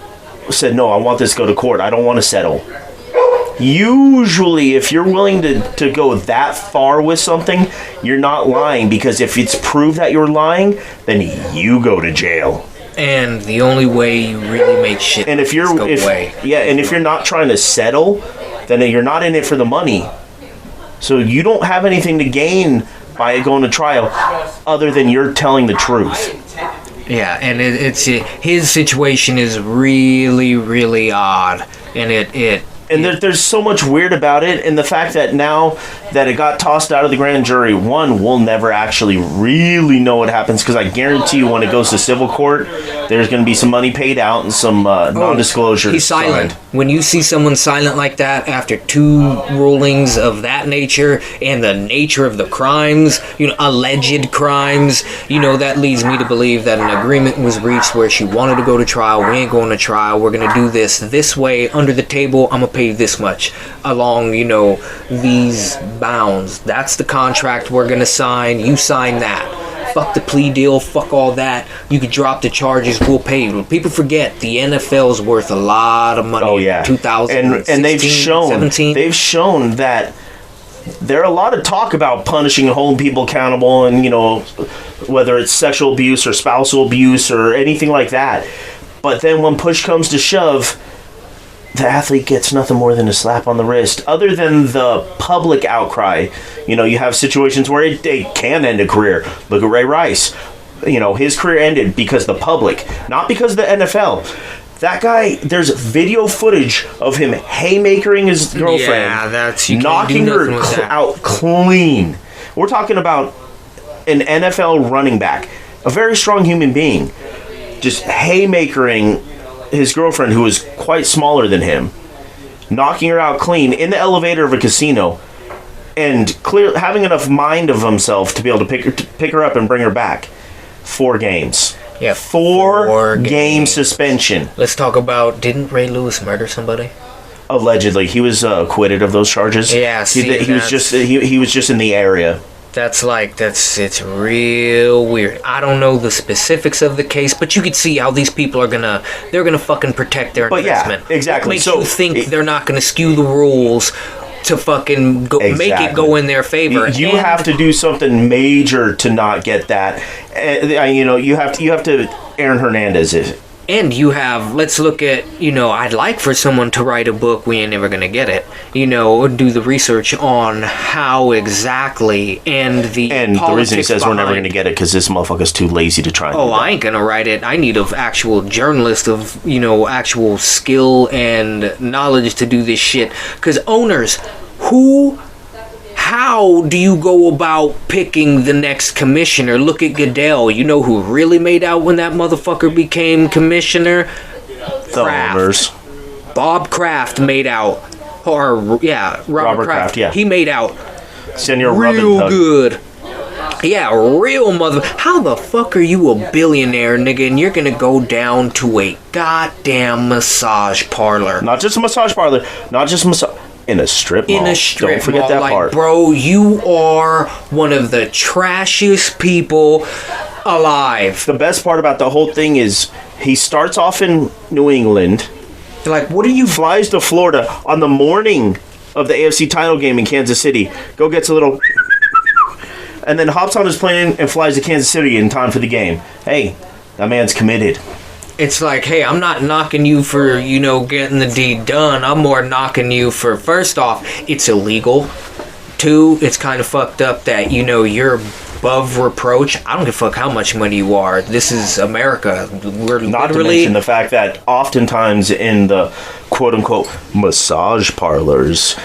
said, no, I want this to go to court. I don't want to settle. Usually, if you're willing to go that far with something, you're not lying. Because if it's proved that you're lying, then you go to jail. And the only way you really make shit and if you're if you're not trying to settle, then you're not in it for the money. So you don't have anything to gain by going to trial other than you're telling the truth. Yeah, and it's his situation is really, really odd, and there's so much weird about it, and the fact that now that it got tossed out of the grand jury, we'll never actually really know what happens, because I guarantee you when it goes to civil court, there's going to be some money paid out and some non-disclosure. He's silent. When you see someone silent like that after 2 rulings of that nature and the nature of the crimes, you know, alleged crimes, you know, that leads me to believe that an agreement was reached where she wanted to go to trial. We ain't going to trial. We're going to do this way under the table. I'm going to pay you this much along, you know, these bounds. That's the contract we're going to sign. You sign that. Fuck the plea deal, fuck all that. You could drop the charges, we'll pay you. People forget the NFL's worth a lot of money. Oh yeah, 2016, and they've shown 17. They've shown that there are a lot of talk about punishing and holding people accountable, and you know, whether it's sexual abuse or spousal abuse or anything like that. But then when push comes to shove, the athlete gets nothing more than a slap on the wrist. Other than the public outcry, you know, you have situations where it can end a career. Look at Ray Rice. You know, his career ended because the public, not because of the NFL. That guy, there's video footage of him haymakering his girlfriend, knocking her out clean. We're talking about an NFL running back, a very strong human being, just haymakering his girlfriend, who is quite smaller than him. knocking her out clean in the elevator of a casino, and having enough mind of himself to be able to pick her up and bring her back. 4 games. Yeah, 4 game suspension. Let's talk about, didn't Ray Lewis murder somebody? Allegedly, he was acquitted of those charges. Yeah, he was just in the area. It's real weird. I don't know the specifics of the case, but you could see how these people they're gonna fucking protect their investment. Yeah, exactly. What makes you think they're not gonna skew the rules to fucking make it go in their favor? You have to do something major to not get that. You have to Aaron Hernandez. And you have, let's look at, I'd like for someone to write a book, we ain't never gonna get it, do the research on how exactly, and the reason he says we're never gonna get it, because this motherfucker's too lazy to try and do that. I ain't gonna write it. I need an actual journalist of, actual skill and knowledge to do this shit. Because owners, how do you go about picking the next commissioner? Look at Goodell. You know who really made out when that motherfucker became commissioner? The owners. Bob Kraft made out. Robert Kraft. Yeah. He made out Senior real good. Yeah, real mother. How the fuck are you a billionaire, nigga, and you're gonna go down to a goddamn massage parlor? Not just a massage parlor. Not just massage. In a strip mall. Don't forget that part. Bro, you are one of the trashiest people alive. The best part about the whole thing is he starts off in New England. What are you... Flies to Florida on the morning of the AFC title game in Kansas City. Gets a little... and then hops on his plane and flies to Kansas City in time for the game. Hey, that man's committed. It's like, hey, I'm not knocking you for, getting the deed done. I'm more knocking you for, first off, it's illegal. 2, it's kind of fucked up that, you're above reproach. I don't give a fuck how much money you are. This is America. We're not to mention the fact that oftentimes in the quote-unquote massage parlors,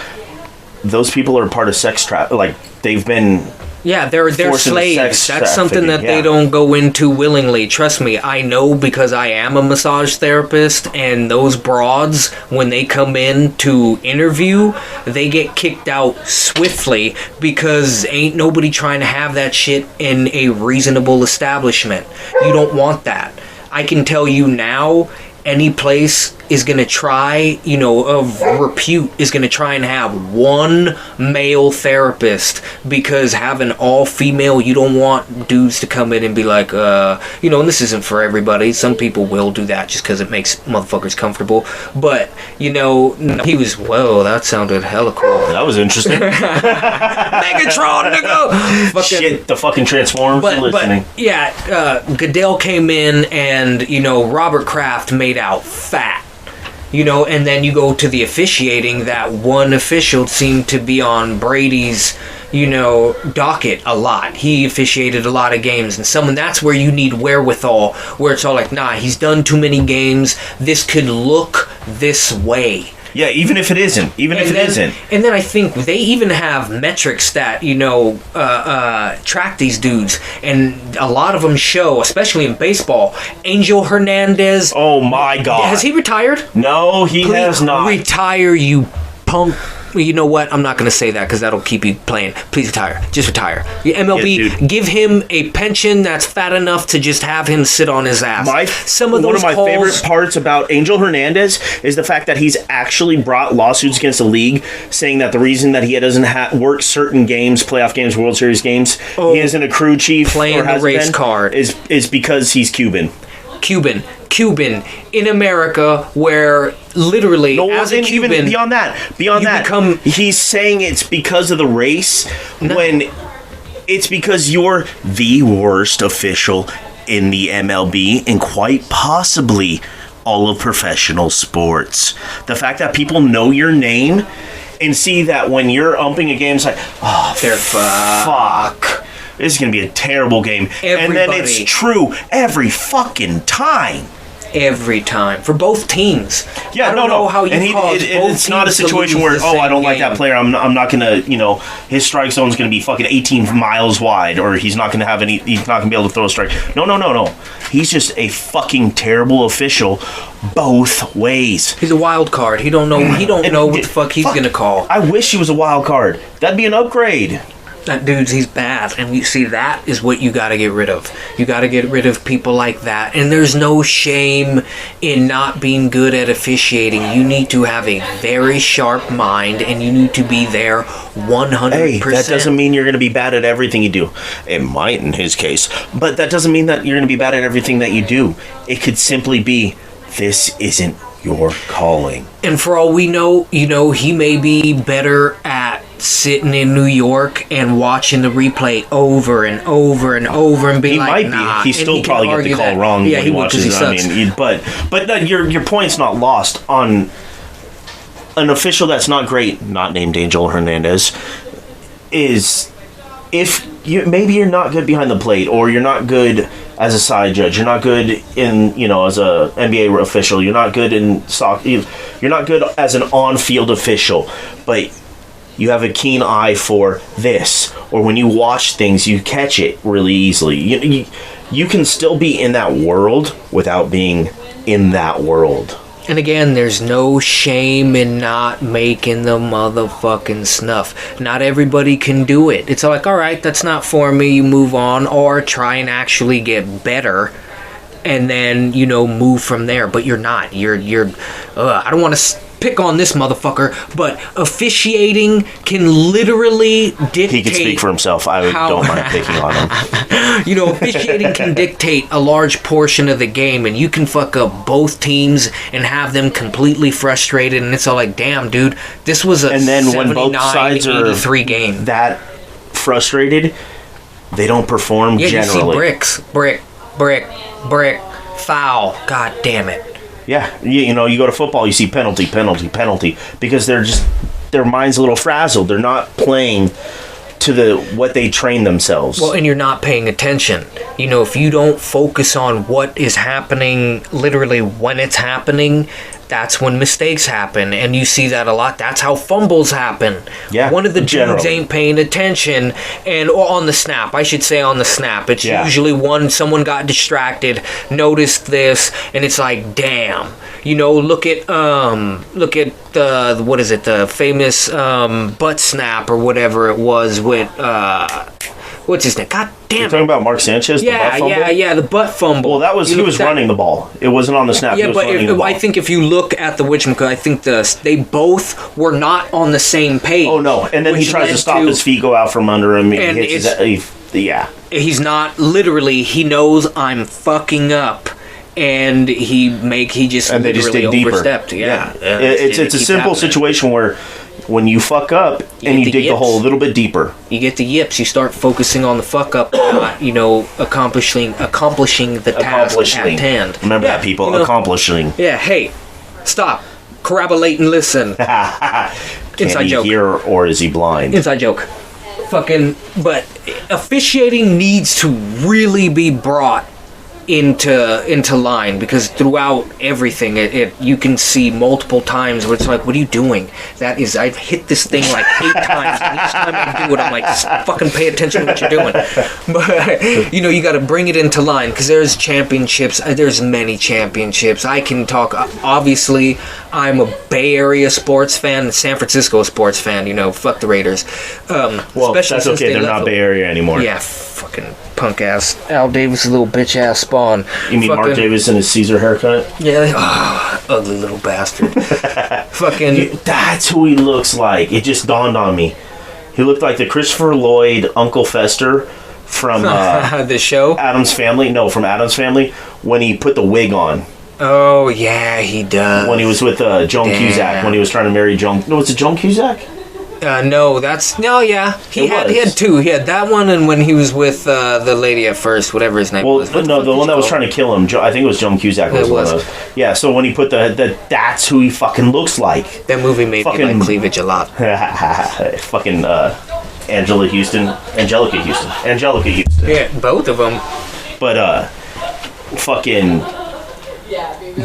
those people are part of sex trafficking. They've been... Yeah, they're slaves. That's something that they don't go into willingly. Trust me, I know, because I am a massage therapist, and those broads, when they come in to interview, they get kicked out swiftly because ain't nobody trying to have that shit in a reasonable establishment. You don't want that. I can tell you now, any place is going to try, of repute, is going to try and have one male therapist, because having all female, you don't want dudes to come in and be like, and this isn't for everybody. Some people will do that just because it makes motherfuckers comfortable. But, he was, whoa, that sounded hella cool. That was interesting. Megatron, nigga! Shit, the fucking Transformers are listening. But, yeah, Goodell came in and, Robert Kraft made out fat. And then you go to the officiating. That one official seemed to be on Brady's, docket a lot. He officiated a lot of games, and that's where you need wherewithal, where it's all like, nah, he's done too many games. This could look this way. Yeah, even if it isn't. And then I think they even have metrics that, track these dudes. And a lot of them show, especially in baseball, Angel Hernandez. Oh, my God. Has he retired? No, he has not. Retire, you punk. You know what? I'm not going to say that because that'll keep you playing. Please retire. Just retire. MLB, give him a pension that's fat enough to just have him sit on his ass. One of my favorite parts about Angel Hernandez is the fact that he's actually brought lawsuits against the league, saying that the reason that he doesn't work certain games, playoff games, World Series games, he isn't a crew chief playing the race card, is because he's Cuban in America, where literally as a Cuban, even beyond that, he's saying it's because of the race, when it's because you're the worst official in the MLB and quite possibly all of professional sports. The fact that people know your name and see that when you're umping a game, it's like, oh, fuck. This is going to be a terrible game. And then it's true every fucking time. every time for both teams. Yeah, I don't know how you it's not a situation where, I don't like that player. I'm not gonna, his strike zone's gonna be fucking 18 miles wide, or he's not gonna be able to throw a strike. No. He's just a fucking terrible official, both ways. He's a wild card. He don't know what the fuck he's gonna call. I wish he was a wild card. That'd be an upgrade. That dude's, he's bad. And you see, that is what you gotta get rid of. You gotta get rid of people like that. And there's no shame in not being good at officiating. You need to have a very sharp mind, and you need to be there 100%. Hey, that doesn't mean you're gonna be bad at everything you do. It might in his case. But that doesn't mean that you're gonna be bad at everything that you do. It could simply be, this isn't your calling. And for all we know, he may be better at sitting in New York and watching the replay over and over and over and be he like, nah. He still probably get the call wrong when he watches it. But your point's not lost on an official that's not great, not named Angel Hernandez, is if maybe you're not good behind the plate, or you're not good as a side judge, you're not good in, as a NBA official, you're not good in soccer, you're not good as an on-field official, but you have a keen eye for this, or when you watch things, you catch it really easily. You can still be in that world without being in that world. And again, there's no shame in not making the motherfucking snuff. Not everybody can do it. It's like, all right, that's not for me, you move on, or try and actually get better, and then, move from there. But you're not. I don't want to pick on this motherfucker, but officiating can literally dictate. He can speak for himself. I don't mind picking on him. Officiating can dictate a large portion of the game, and you can fuck up both teams and have them completely frustrated, and it's all like, damn, dude, this was a 79-83 game. That frustrated, they don't perform generally. You see brick, foul, god damn it. Yeah, you go to football, you see penalty, because their mind's a little frazzled. They're not playing to what they train themselves. Well, and you're not paying attention. If you don't focus on what is happening, literally when it's happening, that's when mistakes happen, and you see that a lot. That's how fumbles happen. Yeah, one of the dudes ain't paying attention, or on the snap. I should say on the snap. It's usually someone got distracted, noticed this, and it's like, damn. Look at the famous butt snap or whatever it was with what's his name? God damn. You're talking about Mark Sanchez? The butt fumble? The butt fumble. Well, he was running the ball. It wasn't on the snap. Yeah, but I think if you look at the whatchamacallit, I think they both were not on the same page. Oh no! And then he tries to stop his feet, go out from under him. And he's not literally. He knows I'm fucking up. And he just literally overstepped. Yeah. It's a simple situation where when you fuck up and you dig the hole a little bit deeper, you get the yips. You start focusing on the fuck up, not accomplishing the task at hand. Remember that, people. Accomplishing. Yeah. Hey, stop. Corroborate and listen. Inside joke. Hear, or is he blind? Inside joke. Fucking. But officiating needs to really be brought into line, because throughout everything you can see multiple times where it's like, what are you doing? I've hit this thing like 8 times, and each time I do it, I'm like, just fucking pay attention to what you're doing. But you got to bring it into line, because there's championships. There's many championships. I can talk, obviously I'm a Bay Area sports fan, San Francisco sports fan. Fuck the Raiders. Well, that's okay, they're not Bay Area anymore. Yeah, fucking punk ass Al Davis, little bitch ass Spawn. You mean Mark Davis and his Caesar haircut? Yeah, ugly little bastard. Fucking. That's who he looks like. It just dawned on me. He looked like the Christopher Lloyd Uncle Fester from the show Addams Family. No, from Addams Family, when he put the wig on. Oh yeah, he does. When he was with Joan Cusack, when he was trying to marry Joan. No, was it Joan Cusack? Yeah. He had 2. He had that one, and when he was with the lady at first, whatever his name was. Well, no, the one that was trying to kill him, I think it was Joan Cusack. It was. One of those. Yeah, so when he put that's who he fucking looks like. That movie made me like cleavage a lot. Fucking Angelica Houston. Yeah, both of them. But fucking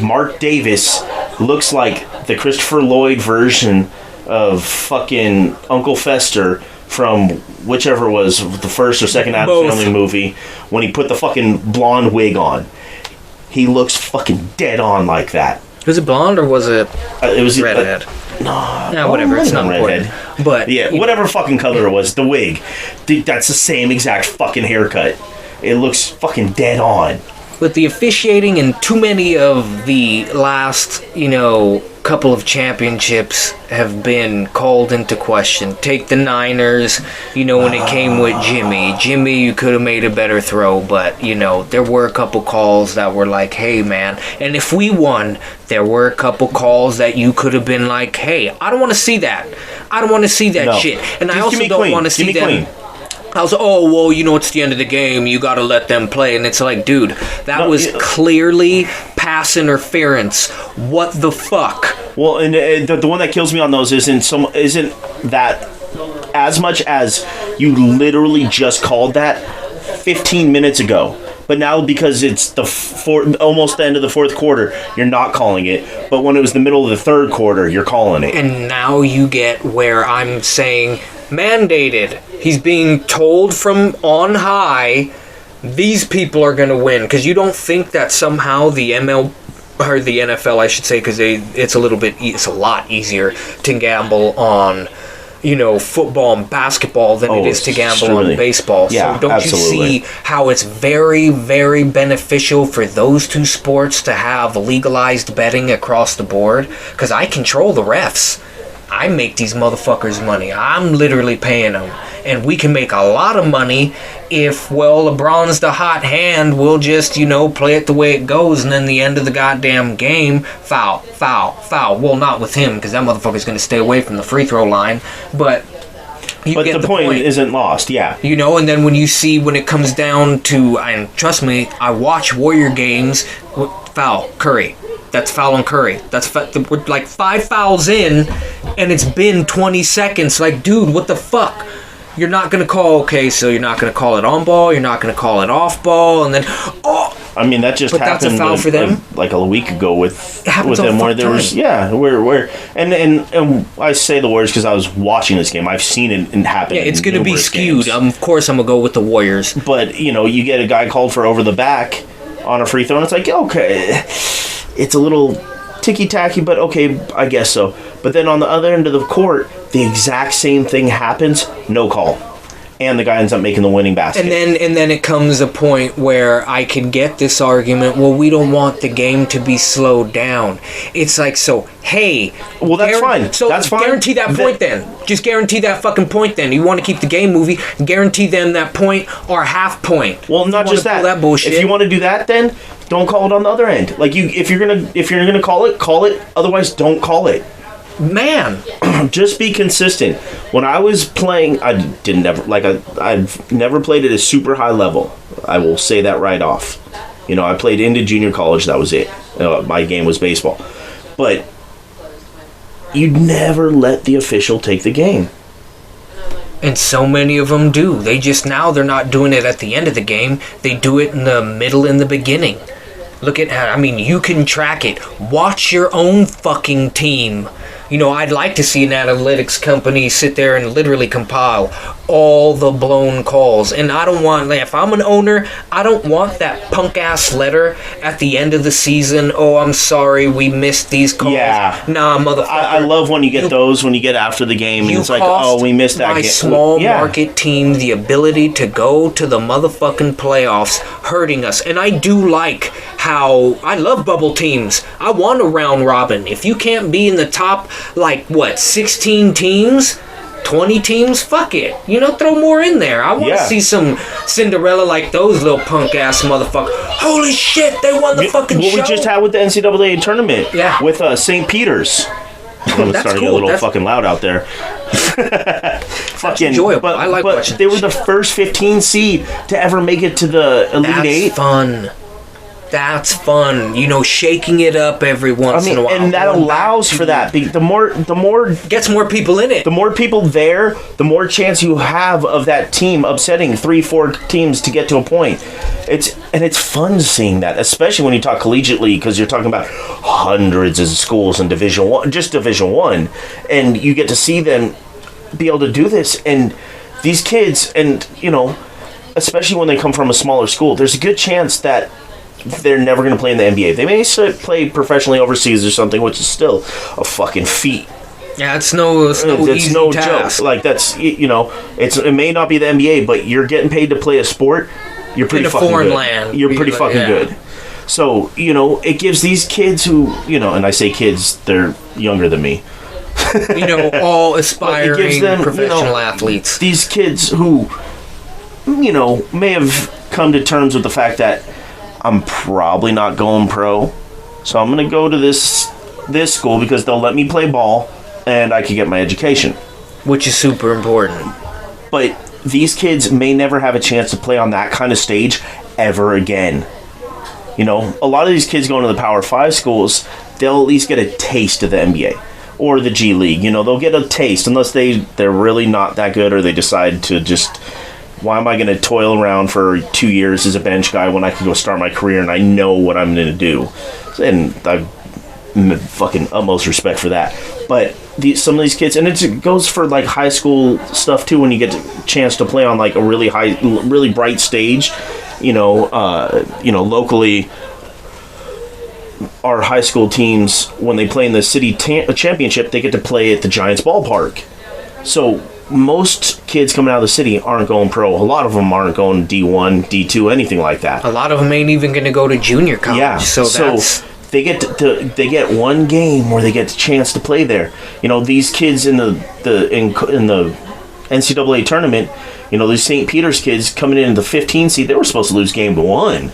Mark Davis looks like the Christopher Lloyd version of fucking Uncle Fester from whichever was the first or second Addams Family movie when he put the fucking blonde wig on. He looks fucking dead on like that. Was it blonde or was it redhead? No, whatever. It's not redhead. But yeah, whatever fucking color it was, the wig. Dude, that's the same exact fucking haircut. It looks fucking dead on. With the officiating in too many of the last, couple of championships have been called into question. Take the Niners, when it came with Jimmy. Jimmy, you could have made a better throw, but, there were a couple calls that were like, hey, man. And if we won, there were a couple calls that you could have been like, hey, I don't want to see that. I don't want to see that shit. And I also don't want to see them. I was, it's the end of the game. You got to let them play. And it's like, dude, that was clearly pass interference. What the fuck? Well, and the one that kills me on those isn't that as much as you literally just called that 15 minutes ago. But now because it's almost the end of the fourth quarter, you're not calling it. But when it was the middle of the third quarter, you're calling it. And now you get where I'm saying mandated. He's being told from on high, these people are going to win. Because you don't think that somehow the NFL, I should say, because it's a lot easier to gamble on, football and basketball than it is to gamble on baseball. Yeah, so don't absolutely. you see how it's very, very beneficial for those two sports to have legalized betting across the board? Because I control the refs. I make these motherfuckers money. I'm literally paying them. And we can make a lot of money if, LeBron's the hot hand. We'll just, play it the way it goes. And then the end of the goddamn game, foul. Well, not with him, because that motherfucker's going to stay away from the free throw line. But the point isn't lost, yeah. And then when it comes down to, and trust me, I watch Warrior games, foul, Curry. That's foul on Curry. We're like 5 fouls in, and it's been 20 seconds. Like, dude, what the fuck? You're not going to call, so you're not going to call it on ball, you're not going to call it off ball, and then, I mean, that just happened that's a foul for them? like a week ago with them where there was, and I say the Warriors because I was watching this game. I've seen it happen. Yeah, it's going to be skewed. Of course, I'm going to go with the Warriors. But, you get a guy called for over the back on a free throw, and it's like, okay, it's a little ticky-tacky, but okay, I guess so. But then on the other end of the court, the exact same thing happens, no call. And the guy ends up making the winning basket. And then it comes a point where I can get this argument, we don't want the game to be slowed down. It's like, hey... Well, that's fine. So that's fine. Guarantee that point then. Just guarantee that fucking point then. You want to keep the game moving, guarantee them that point or half point. Well, not just that bullshit. If you want to do that, then don't call it on the other end. Like, if you're gonna call it. Otherwise, don't call it. Man, just be consistent. When I was playing, I've never played at a super high level. I will say that right off. I played into junior college. That was it. My game was baseball. But you never let the official take the game. And so many of them do. They're not doing it at the end of the game. They do it in the middle and the beginning. Look at you can track it. Watch your own fucking team. I'd like to see an analytics company sit there and literally compile all the blown calls. And I don't want, if I'm an owner, I don't want that punk-ass letter at the end of the season. Oh, I'm sorry, we missed these calls. Yeah. Nah, motherfucker. I love when you get those, when you get after the game, and it's like, oh, we missed that game. My small market team the ability to go to the motherfucking playoffs, hurting us. And I do like how, I love bubble teams. I want a round robin. If you can't be in the top, 16 teams? 20 teams? Fuck it. Throw more in there. I want to see some Cinderella like those little punk-ass motherfuckers. Holy shit, they won the fucking show. What we just had with the NCAA tournament. Yeah. With St. Peter's. It's starting to get a little fucking loud out there. Fucking enjoyable. I like watching. They were the first 15 seed to ever make it to the Elite Eight. That's fun. That's fun, shaking it up every once in a while. And that allows for that. The more gets more people in it. The more people there, the more chance you have of that team upsetting 3-4 teams to get to a point. It's fun seeing that, especially when you talk collegiately, because you're talking about hundreds of schools in Division One, just Division One, and you get to see them be able to do this. And these kids, and especially when they come from a smaller school, there's a good chance that they're never going to play in the NBA. They may play professionally overseas or something, which is still a fucking feat. Yeah, it's no easy task. Joke. Like, that's, it may not be the NBA, but you're getting paid to play a sport. You're pretty in a fucking foreign good. land. You're pretty fucking good. So, it gives these kids who, and I say kids, they're younger than me. All aspiring professional athletes. These kids who, may have come to terms with the fact that I'm probably not going pro, so I'm going to go to this school because they'll let me play ball and I can get my education. Which is super important. But these kids may never have a chance to play on that kind of stage ever again. A lot of these kids going to the Power 5 schools, they'll at least get a taste of the NBA or the G League. They'll get a taste unless they're really not that good, or they decide to just, why am I going to toil around for 2 years as a bench guy when I can go start my career and I know what I'm going to do? And I've fucking utmost respect for that. But some of these kids, and it goes for like high school stuff too, when you get a chance to play on like a really bright stage, locally, our high school teams, when they play in the city championship, they get to play at the Giants ballpark. So most kids coming out of the city aren't going pro. A lot of them aren't going D1, D2, anything like that. A lot of them ain't even going to go to junior college. Yeah, so they get one game where they get the chance to play there. These kids in the NCAA tournament, these St. Peter's kids coming in the 15 seed, they were supposed to lose game 1.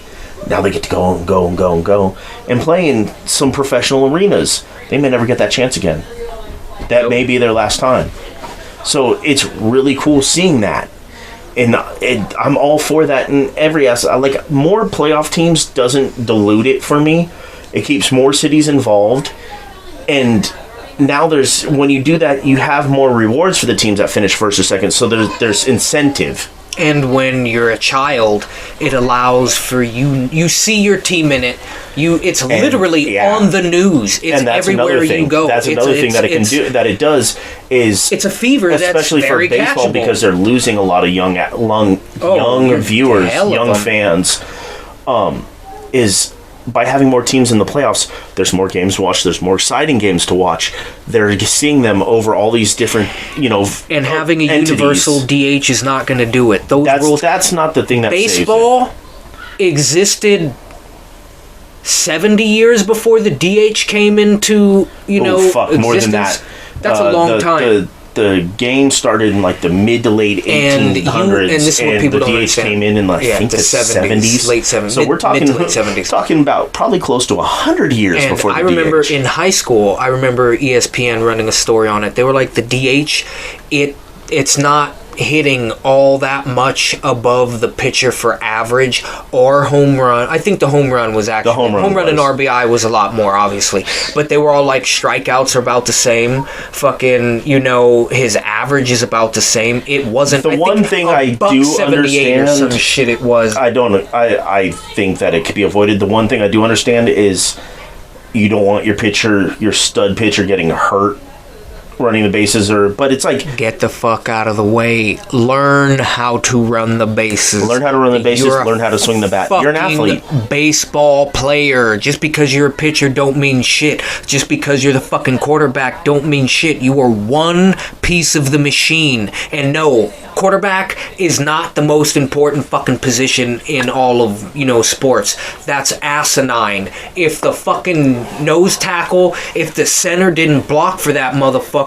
Now they get to go and play in some professional arenas. They may never get that chance again. That may be their last time. So it's really cool seeing that. And I'm all for that in every aspect. Like, more playoff teams doesn't dilute it for me. It keeps more cities involved. And now when you do that, you have more rewards for the teams that finish first or second. So there's incentive. And when you're a child, it allows for you see your team in it. It's literally on the news. It's everywhere you go. That's another thing that it does is it's a fever, especially that's very for baseball, catchable. because they're losing a lot of young viewers, young fans. Is by having more teams in the playoffs, there's more games to watch, there's more exciting games to watch. They're seeing them over all these different, and having a entities. Universal DH is not going to do it. Those rules. That's not the thing that baseball saves it. Existed 70 years before the DH came into, existence. More than that. That's a long time. The game started in like the mid to late 1800s, and this is what people the don't DH understand. came in I think the 70s, late 70s. So we're talking mid to late 70s. Talking about probably close to 100 years and before the I remember DH. in high school, ESPN running a story on it. They were like, the DH, it's not hitting all that much above the pitcher for average or home run. I think the home run was actually... The home run and RBI was a lot more, obviously. But they were all like, strikeouts are about the same. Fucking, his average is about the same. It wasn't... The one thing I do understand... or some shit it was. I think that it could be avoided. The one thing I do understand is you don't want your stud pitcher getting hurt running the bases, but it's like, get the fuck out of the way. Learn how to run the bases. Learn how to run the bases. Learn how to swing the bat. You're an athlete. Baseball player. Just because you're a pitcher don't mean shit. Just because you're the fucking quarterback don't mean shit. You are one piece of the machine. And no, quarterback is not the most important fucking position in all of, sports. That's asinine. If the fucking nose tackle, if the center didn't block for that motherfucker,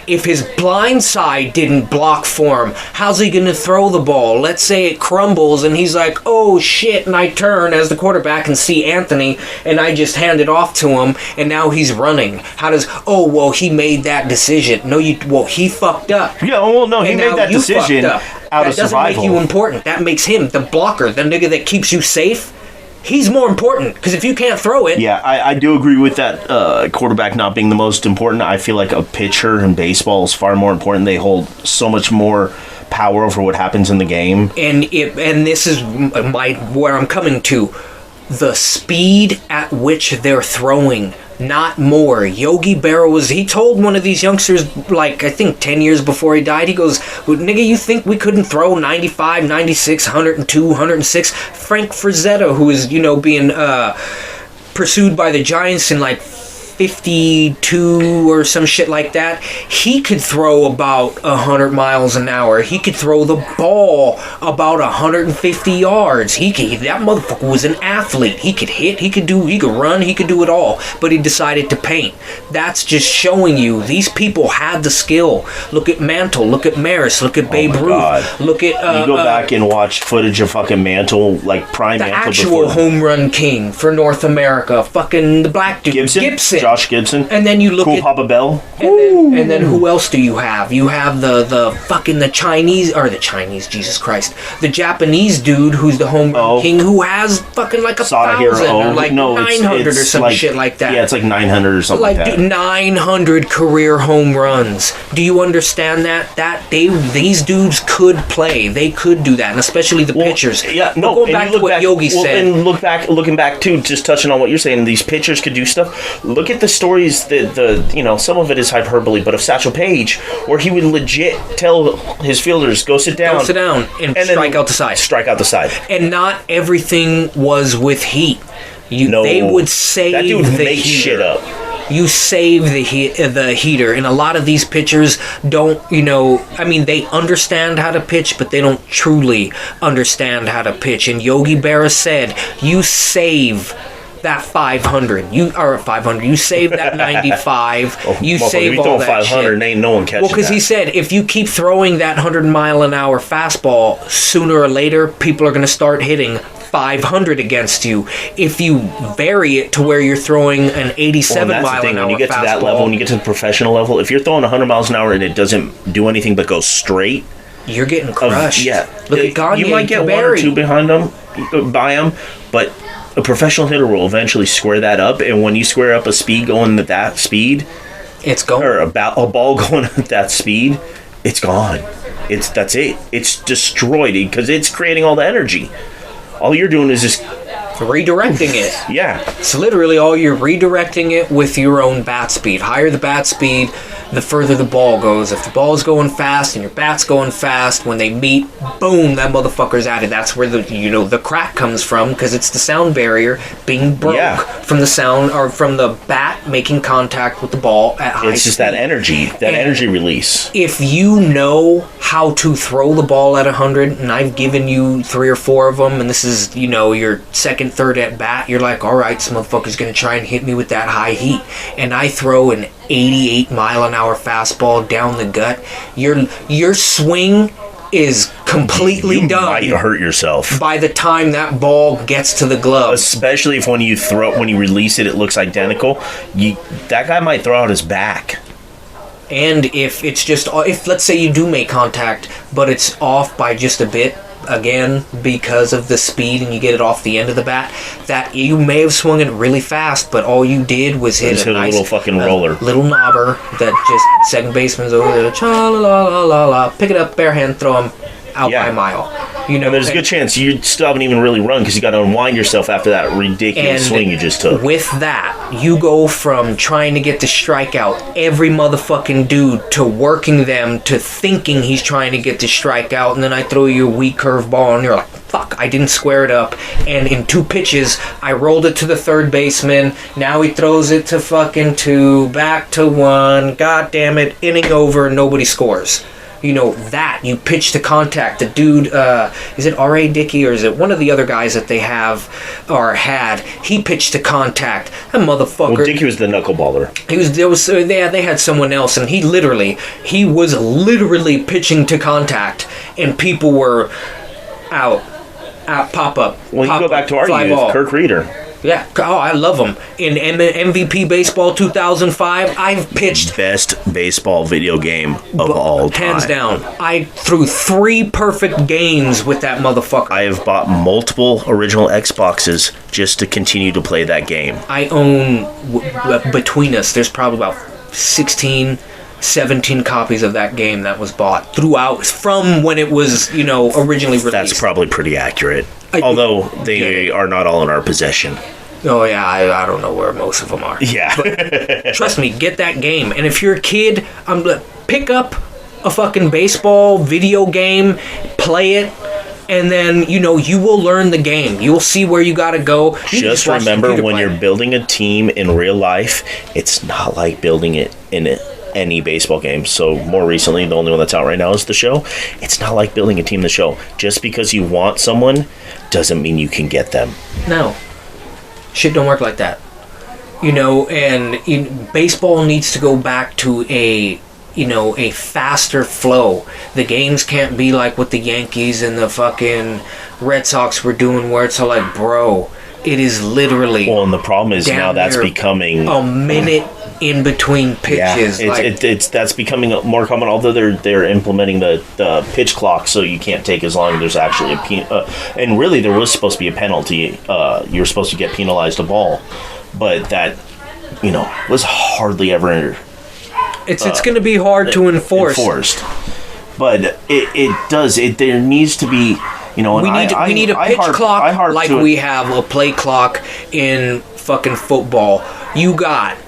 if his blind side didn't block for him, how's he gonna throw the ball? Let's say it crumbles and he's like, oh shit, and I turn as the quarterback and see Anthony and I just hand it off to him and now he's running. He made that decision. He fucked up. Yeah, well, no, he made that decision out of survival. That doesn't make you important. That makes him the blocker, the nigga that keeps you safe. He's more important because if you can't throw it, Yeah, I do agree with that. Quarterback not being the most important. I feel like a pitcher in baseball is far more important. They hold so much more power over what happens in the game. and this is where I'm coming to, the speed at which they're throwing, not more. Yogi Berra he told one of these youngsters, like, I think 10 years before he died, he goes, well, nigga, you think we couldn't throw 95, 96, 102, 106? Frank Frazetta, who is, being pursued by the Giants in like 52 or some shit like that, he could throw about 100 miles an hour. He could throw the ball about 150 yards. That motherfucker was an athlete. He could hit, he could run, he could do it all. But he decided to paint. That's just showing you these people had the skill. Look at Mantle, look at Maris, look at Babe Ruth. God. Look at you go back and watch footage of fucking Mantle, like prime the Mantle actual before. home run king for North America, fucking the black dude, Gibson. Josh Gibson. And then you look cool at Papa Bell. and then who else do you have? You have the fucking the Chinese, Jesus Christ, the Japanese dude who's the home run king, who has fucking like 1,000 or like 900 or some like, shit like that. Yeah, it's like 900 or something like that. Dude, 900 career home runs. Do you understand that? These dudes could play. They could do that, and especially the pitchers. Yeah, but no. going back to what Yogi said, and looking back too, just touching on what you're saying, these pitchers could do stuff. Look at the stories that some of it is hyperbole, but of Satchel Paige, where he would legit tell his fielders, go sit down, and strike out the side. Strike out the side. And not everything was with heat. They would save that dude the makes heater. shit up. You save the heater, and a lot of these pitchers don't. They understand how to pitch, but they don't truly understand how to pitch. And Yogi Berra said, "You save that 500. You save that 95. You save all that 500, shit. Ain't no one catching Well, because he said if you keep throwing that 100-mile-an-hour fastball, sooner or later people are going to start hitting 500 against you. If you vary it to where you're throwing an 87-mile-an-hour when you get to that fastball, level, when you get to the professional level, if you're throwing 100 miles an hour and it doesn't do anything but go straight, you're getting crushed. Look at Gagne. You might get one or two by him, but a professional hitter will eventually square that up, and when you square up a speed going at that speed, it's going. Or a ball going at that speed, it's gone. That's it. It's destroyed because it's creating all the energy. All you're doing is just redirecting it. Yeah. It's literally all you're redirecting it with your own bat speed. Higher the bat speed, the further the ball goes. If the ball's going fast and your bat's going fast, when they meet, boom, that motherfucker's at it. That's where the crack comes from, because it's the sound barrier being broke from the sound, or from the bat making contact with the ball at high speed. It's just that energy release. If you know how to throw the ball at 100, and I've given you 3 or 4 of them, and this is, your second, third at bat, you're like, all right, this motherfucker's going to try and hit me with that high heat. And I throw an 88-mile-an-hour fastball down the gut. Your swing is completely done. You might hurt yourself by the time that ball gets to the glove. Especially if when you release it, it looks identical. That guy might throw out his back. And if let's say you do make contact, but it's off by just a bit, again, because of the speed, and you get it off the end of the bat, that you may have swung it really fast, but all you did was hit a nice little fucking roller, little knobber that just second baseman's over there, cha la la la la, pick it up, bare hand, throw him out by a mile. And there's a good chance you still haven't even really run, because you got to unwind yourself after that ridiculous swing you just took. With that, you go from trying to get the strikeout every motherfucking dude to working them to thinking he's trying to get the strikeout, and then I throw you a weak curveball and you're like, fuck, I didn't square it up, and in 2 pitches I rolled it to the third baseman. Now he throws it to fucking 2, back to 1, god damn it, inning over, nobody scores. That you pitch to contact. The dude, is it R.A. Dickey, or is it one of the other guys that they have or had? He pitched to contact. That motherfucker. Well, Dickey was the knuckleballer. They had someone else, and he was literally pitching to contact, and people were out, pop up. Well, you go back to our youth, Kirk Reeder. Yeah. Oh, I love them. In MVP Baseball 2005, I've pitched Best baseball video game of all time. hands down. I threw 3 perfect games with that motherfucker. I have bought multiple original Xboxes just to continue to play that game. I own, between us, there's probably about 16, 17 copies of that game that was bought throughout, from when it was, originally released. That's probably pretty accurate. Although they are not all in our possession. Oh, yeah, I don't know where most of them are. Yeah. But trust me, get that game. And if you're a kid, pick up a fucking baseball video game, play it, and then, you will learn the game. You will see where you got to go. Just remember, when you're building a team in real life, it's not like building it in any baseball game. So more recently, the only one that's out right now is The Show. It's not like building a team in The Show. Just because you want someone doesn't mean you can get them. No. Shit don't work like that. And baseball needs to go back to a faster flow. The games can't be like what the Yankees and the fucking Red Sox were doing, where it's all like, bro, it is literally... Well, and the problem is now that's becoming... a minute in between pitches. Yeah, that's becoming more common, although they're implementing the pitch clock, so you can't take as long. There's actually and really there was supposed to be a penalty. You were supposed to get penalized a ball, but that was hardly ever. It's going to be hard to enforced. But it does. There needs to be. We need a pitch clock like we have a play clock in fucking football. You got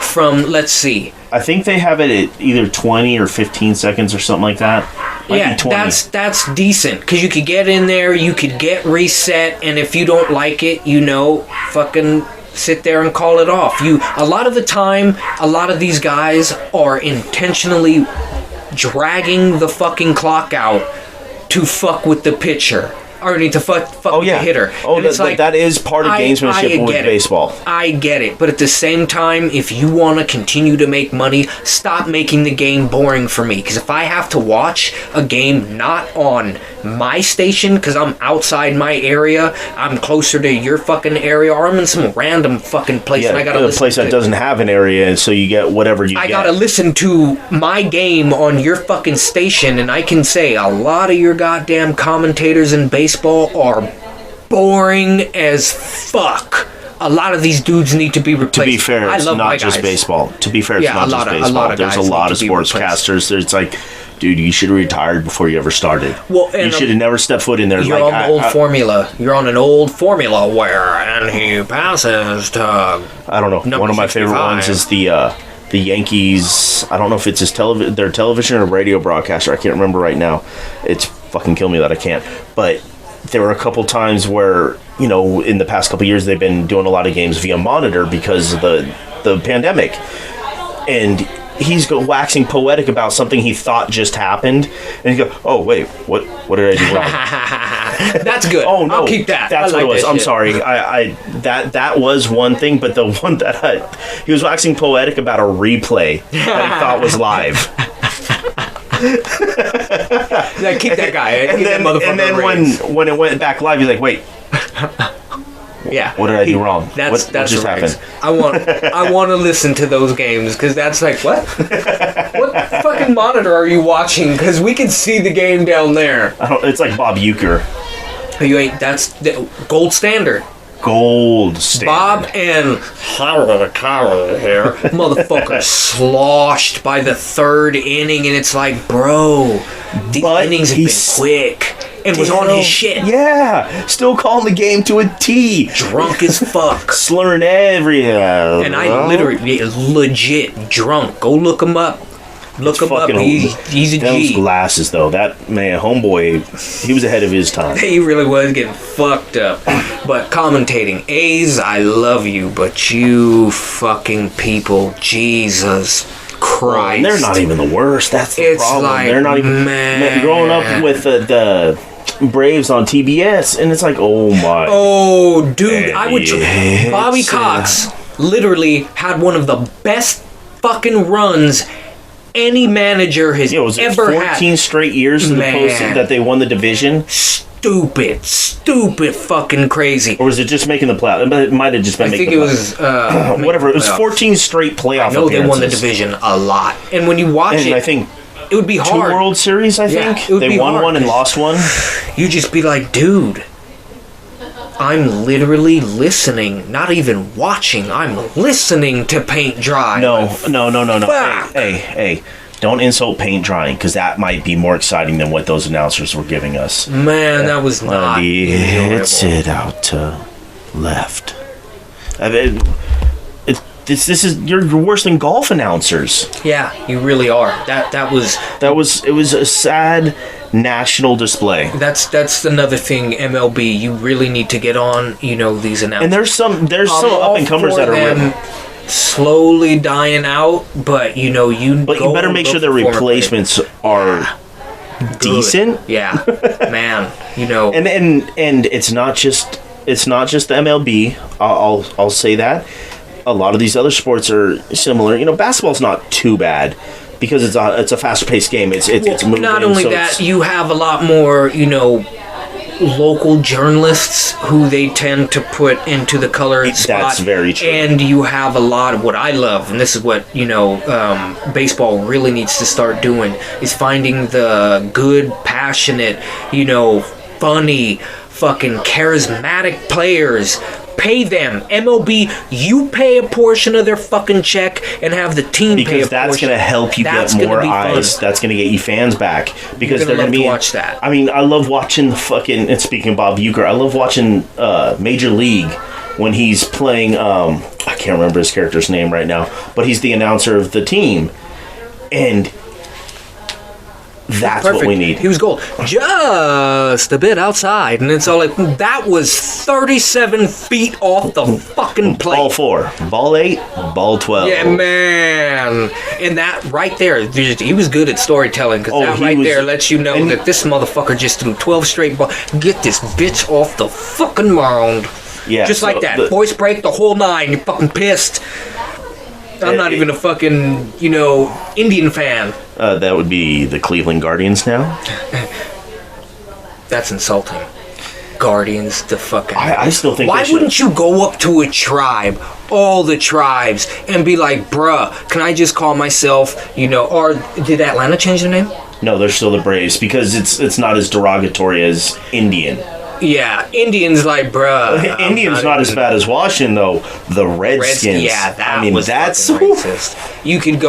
from, let's see, I think they have it at either 20 or 15 seconds or something like that. Yeah, that's decent, because you could get in there, you could get reset, and if you don't like it, fucking sit there and call it off. A lot of the time, a lot of these guys are intentionally dragging the fucking clock out to fuck with the pitcher. Or to fuck with the hitter. Oh, that is part of gamesmanship with baseball. I get it. But at the same time, if you want to continue to make money, stop making the game boring for me. Because if I have to watch a game not on my station, because I'm outside my area, I'm closer to your fucking area, or I'm in some random fucking place, and I gotta listen to a place that doesn't have an area, and so you get whatever you get. I gotta listen to my game on your fucking station, and I can say a lot of your goddamn commentators in baseball are boring as fuck. A lot of these dudes need to be replaced. To be fair, it's not just baseball. To be fair, it's not just baseball. There's a lot of sportscasters. It's like, dude, you should have retired before you ever started. Well, you should have never stepped foot in there. You're on the old formula. You're on an old formula and he passes to... I don't know. One of my favorite ones is the Yankees. I don't know if it's their television or radio broadcaster. I can't remember right now. It's fucking kill me that I can't. But there were a couple times where, in the past couple years, they've been doing a lot of games via monitor because of the pandemic. And he's waxing poetic about something he thought just happened. And he goes, oh, wait, what did I do wrong? That's good. Oh, no. I'll keep that. That's what it was. I'm sorry. That was one thing, but the one he was waxing poetic about a replay that he thought was live. Yeah, keep that guy. And then when it went back live, he's like, wait. Yeah. What did I do wrong? That's what just happened? I want to listen to those games, because that's like, what? What fucking monitor are you watching? Because we can see the game down there. It's like Bob Uecker. That's the gold standard. Gold standard. Bob and here, motherfucker sloshed by the third inning, and it's like, bro, these innings have been quick. And was on his shit. Yeah. Still calling the game to a T. Drunk as fuck. Slurring everything. And I literally, legit drunk. Go look him up. Look him up. He's a G. Those glasses, though. That, man, homeboy, he was ahead of his time. He really was getting fucked up. But commentating. A's, I love you, but you fucking people, Jesus Christ. And they're not even the worst. That's the problem. Like, they're not even... Man, growing up with the Braves on TBS, and it's like, oh my... Oh, dude, Bobby Cox literally had one of the best fucking runs any manager has ever had. 14 straight years that they won the division. stupid fucking crazy. Or was it just making the playoff? It might have just been making the playoffs. I think it was... whatever. It was 14 straight playoff appearances. They won the division a lot. And when you watch and it... I think... It would be hard. 2 World Series, I think. They won one and lost one. You just be like, dude, I'm literally listening, not even watching. I'm listening to paint dry. No. Fuck. Hey. Don't insult paint drying, because that might be more exciting than what those announcers were giving us. Man, that was not It's it out to left. I mean, this is you're worse than golf announcers. Yeah, you really are. It was a sad national display. That's another thing. MLB, you really need to get on. These announcers. And there's some up and comers that are slowly dying out, but you better make sure their replacements are decent. Yeah, man. And it's not just the MLB. I'll say that. A lot of these other sports are similar. Basketball's not too bad because it's a fast-paced game. It's moving. Not only that, you have a lot more local journalists who they tend to put into the color spot. That's very true. And you have a lot of what I love, and this is what baseball really needs to start doing, is finding the good, passionate, funny, fucking charismatic players. Pay them. MLB, you pay a portion of their fucking check and have the team pay a portion. Because that's going to help you get more eyes. That's going to get you fans back. Because they're going to watch that. I mean, I love watching the fucking... And speaking of Bob Uecker, I love watching Major League when he's playing... I can't remember his character's name right now. But he's the announcer of the team. And... That's what we need. He was gold. Just a bit outside. And it's all like, that was 37 feet off the fucking plate. Ball 4. Ball 8. Ball 12. Yeah, man. And that right there, he was good at storytelling. Because that right there lets you know that this motherfucker just threw 12 straight balls. Get this bitch off the fucking mound. Yeah. Just like that. Voice break, the whole 9. You're fucking pissed. I'm not even a fucking, Indian fan. That would be the Cleveland Guardians now. That's insulting. Guardians, the fucking... I still think Why wouldn't you go up to a tribe, all the tribes, and be like, bruh, can I just call myself, or did Atlanta change their name? No, they're still the Braves, because it's not as derogatory as Indian. Yeah, Indians like, bruh. Indians not as bad as Washington, though. The Redskins. That's racist. You could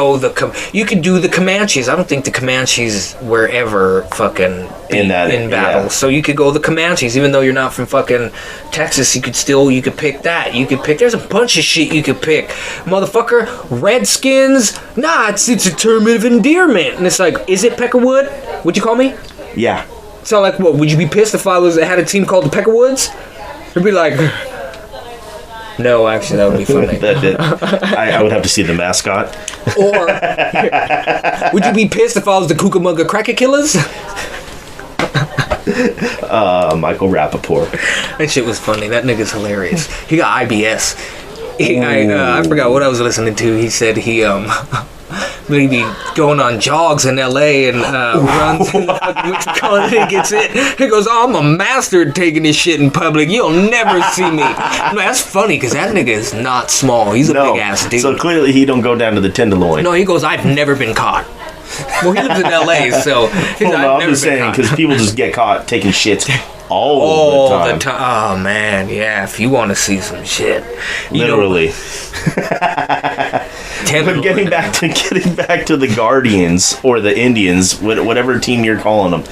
you could do the Comanches. I don't think the Comanches were ever fucking in battle. Yeah. So you could go the Comanches, even though you're not from fucking Texas. You could pick that. There's a bunch of shit you could pick. Motherfucker, Redskins. Nah, it's a term of endearment. And it's like, is it Peckerwood? Would you call me? Yeah. So, like, what, would you be pissed if I had a team called the Peckerwoods? It'd be like... No, actually, that would be funny. I would have to see the mascot. Or, would you be pissed if I was the Cucamonga Cracker Killers? Michael Rappaport. That shit was funny. That nigga's hilarious. He got IBS. I forgot what I was listening to. He said he, maybe going on jogs in LA and runs in and gets it. He goes, I'm a master at taking this shit in public. You'll never see me. That's funny because that nigga is not small. He's a big ass dude. So clearly he don't go down to the Tenderloin. No, he goes, I've never been caught. Well, he lives in LA, so I'm just saying because people just get caught taking shits all the time. Oh man, yeah. If you want to see some shit, literally. But getting back to the Guardians or the Indians, whatever team you're calling them,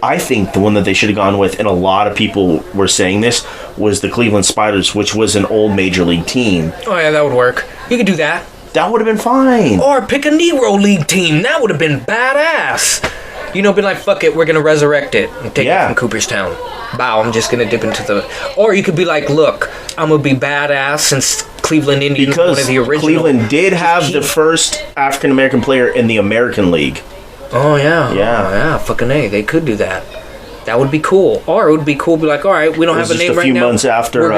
I think the one that they should have gone with, and a lot of people were saying this, was the Cleveland Spiders, which was an old major league team. Oh yeah, that would work. You could do that. That would have been fine. Or pick a Negro League team. That would have been badass. Been like, fuck it, we're going to resurrect it and take it from Cooperstown. Wow, I'm just going to dip into the... Or you could be like, look, I'm going to be badass since Cleveland Indians because one of the original... Cleveland did have the first African-American player in the American League. Oh, yeah. Yeah. Oh, yeah, fucking A. They could do that. That would be cool. Or it would be cool to be like, all right, we don't have a name right now. Just a few months after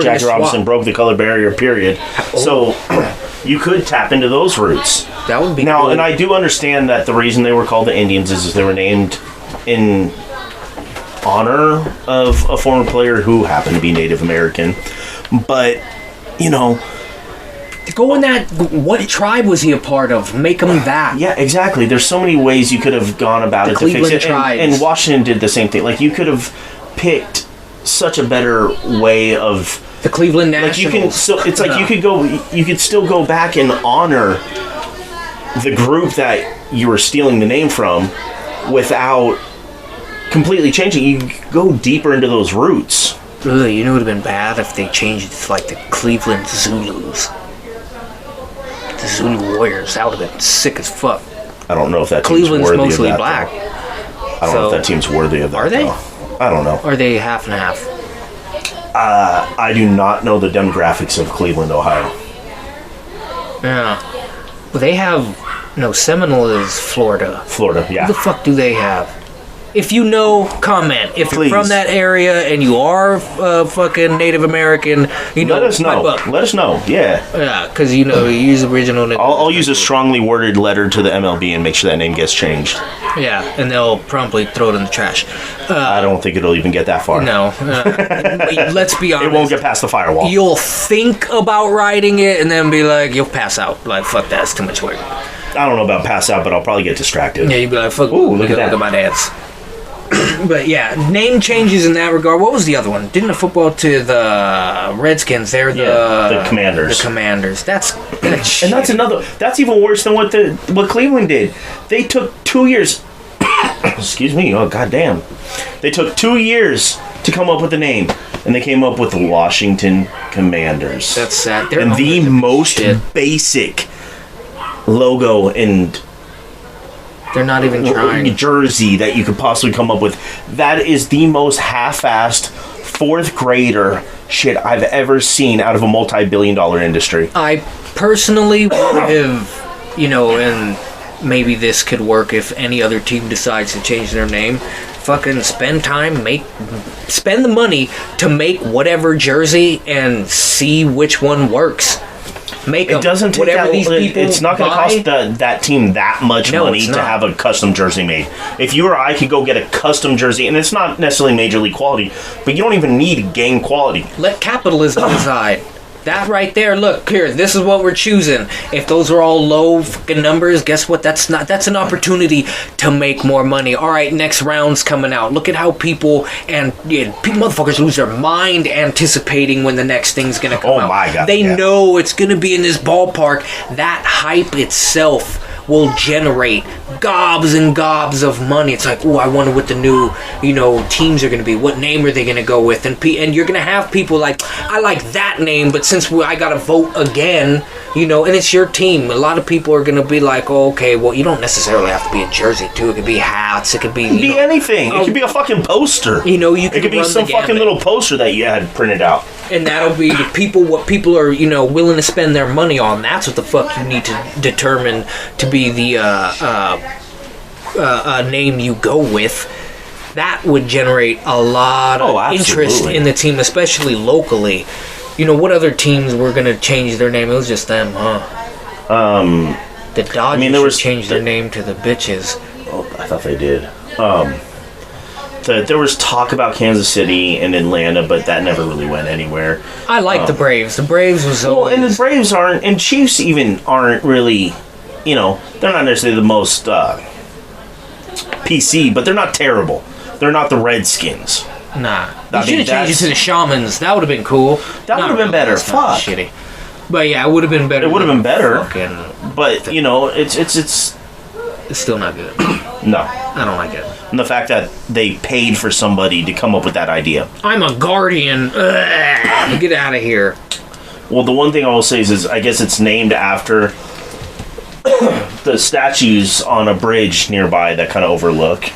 Jackie Robinson broke the color barrier, period. So... You could tap into those roots. That would be now, cool. And I do understand that the reason they were called the Indians is they were named in honor of a former player who happened to be Native American. But, you know, Go in that. What tribe was he a part of? Make him that. yeah, exactly. There's so many ways you could have gone about it to fix Cleveland it. And Washington did the same thing. Like, you could have picked such a better way of... The Cleveland Like, Nationals. you can still... It's like you could still go back and honor the group that you were stealing the name from without completely changing. You could go deeper into those roots. Really, you know it would have been bad if they changed it to like the Cleveland Zulus. The Zulu Warriors. That would have been sick as fuck. I don't know if that team's Cleveland's worthy mostly of that, black. though. I don't know if that team's worthy of that. Are they? Though. I don't know. Or are they half and half? I do not know the demographics of Cleveland, Ohio. Yeah. Well, they have... No, Seminole is Florida. Florida, yeah. Who the fuck do they have? If you know, comment. If Please. you're from that area and you are fucking Native American, you know, Let us know. pipe up. Let us know. Yeah. Yeah, because you know, you use original Native I'll use a strongly worded letter to the MLB and make sure that name gets changed. Yeah, and they'll promptly throw it in the trash. I don't think it'll even get that far. No. Let's be honest. It won't get past the firewall. You'll think about writing it and then be like, you'll pass out. Like, fuck that, it's too much work. I don't know about pass out, but I'll probably get distracted. Yeah, you'd be like, fuck, Ooh, look at that. Look at my dance. But yeah, name changes in that regard. What was the other one? Didn't the football to the Redskins? They're the Commanders. The Commanders. That's and that's another. That's even worse than what Cleveland did. They took 2 years. Excuse me. Oh, goddamn. They took 2 years to come up with a name, and they came up with the Washington Commanders. That's sad. They're and the most shit. basic logo and They're not even trying. jersey that you could possibly come up with. That is the most half-assed fourth grader shit I've ever seen out of a multi-billion-dollar industry. I personally would have, you know, and maybe this could work if any other team decides to change their name. Fucking spend the money to make whatever jersey and see which one works. Make It doesn't take whatever that. these people It's not going to cost that team that much No, money it's to not. have a custom jersey made. If you or I could go get a custom jersey, and it's not necessarily major league quality, but you don't even need game quality. Let capitalism decide. That right there, look, here, this is what we're choosing. If those are all low fucking numbers, guess what? That's an opportunity to make more money. All right, next round's coming out. Look at how people motherfuckers lose their mind anticipating when the next thing's gonna come out. Oh my God, They yeah. know it's gonna be in this ballpark. That hype itself will generate gobs and gobs of money. It's like, oh, I wonder what the new, teams are going to be. What name are they going to go with? And you're going to have people like, I like that name, but since I got to vote again, and it's your team. A lot of people are going to be like, oh, okay, well, you don't necessarily have to be a jersey, too. It could be hats. It could be, anything. It could be a fucking poster. You it could be run some the fucking gamut. little poster that you had printed out. And that'll be the people, what people are, willing to spend their money on. That's what the fuck you need to determine to be the name you go with. That would generate a lot of interest in the team, especially locally. What other teams were going to change their name? It was just them, huh? The Dodgers changed their name to the Bitches. Oh, I thought they did. There was talk about Kansas City and Atlanta, but that never really went anywhere. I like the Braves. The Braves was well, and the Braves aren't, and Chiefs even aren't really, they're not necessarily the most PC, but they're not terrible. They're not the Redskins. Nah, you should have changed it to the Shamans. That would have been cool. That would have been better. Fuck. Shitty. But yeah, it would have been better. It would have been better. But it's still not good. No, I don't like it. And the fact that they paid for somebody to come up with that idea. I'm a guardian. Ugh, get out of here. Well, the one thing I will say is I guess it's named after the statues on a bridge nearby that kind of overlook.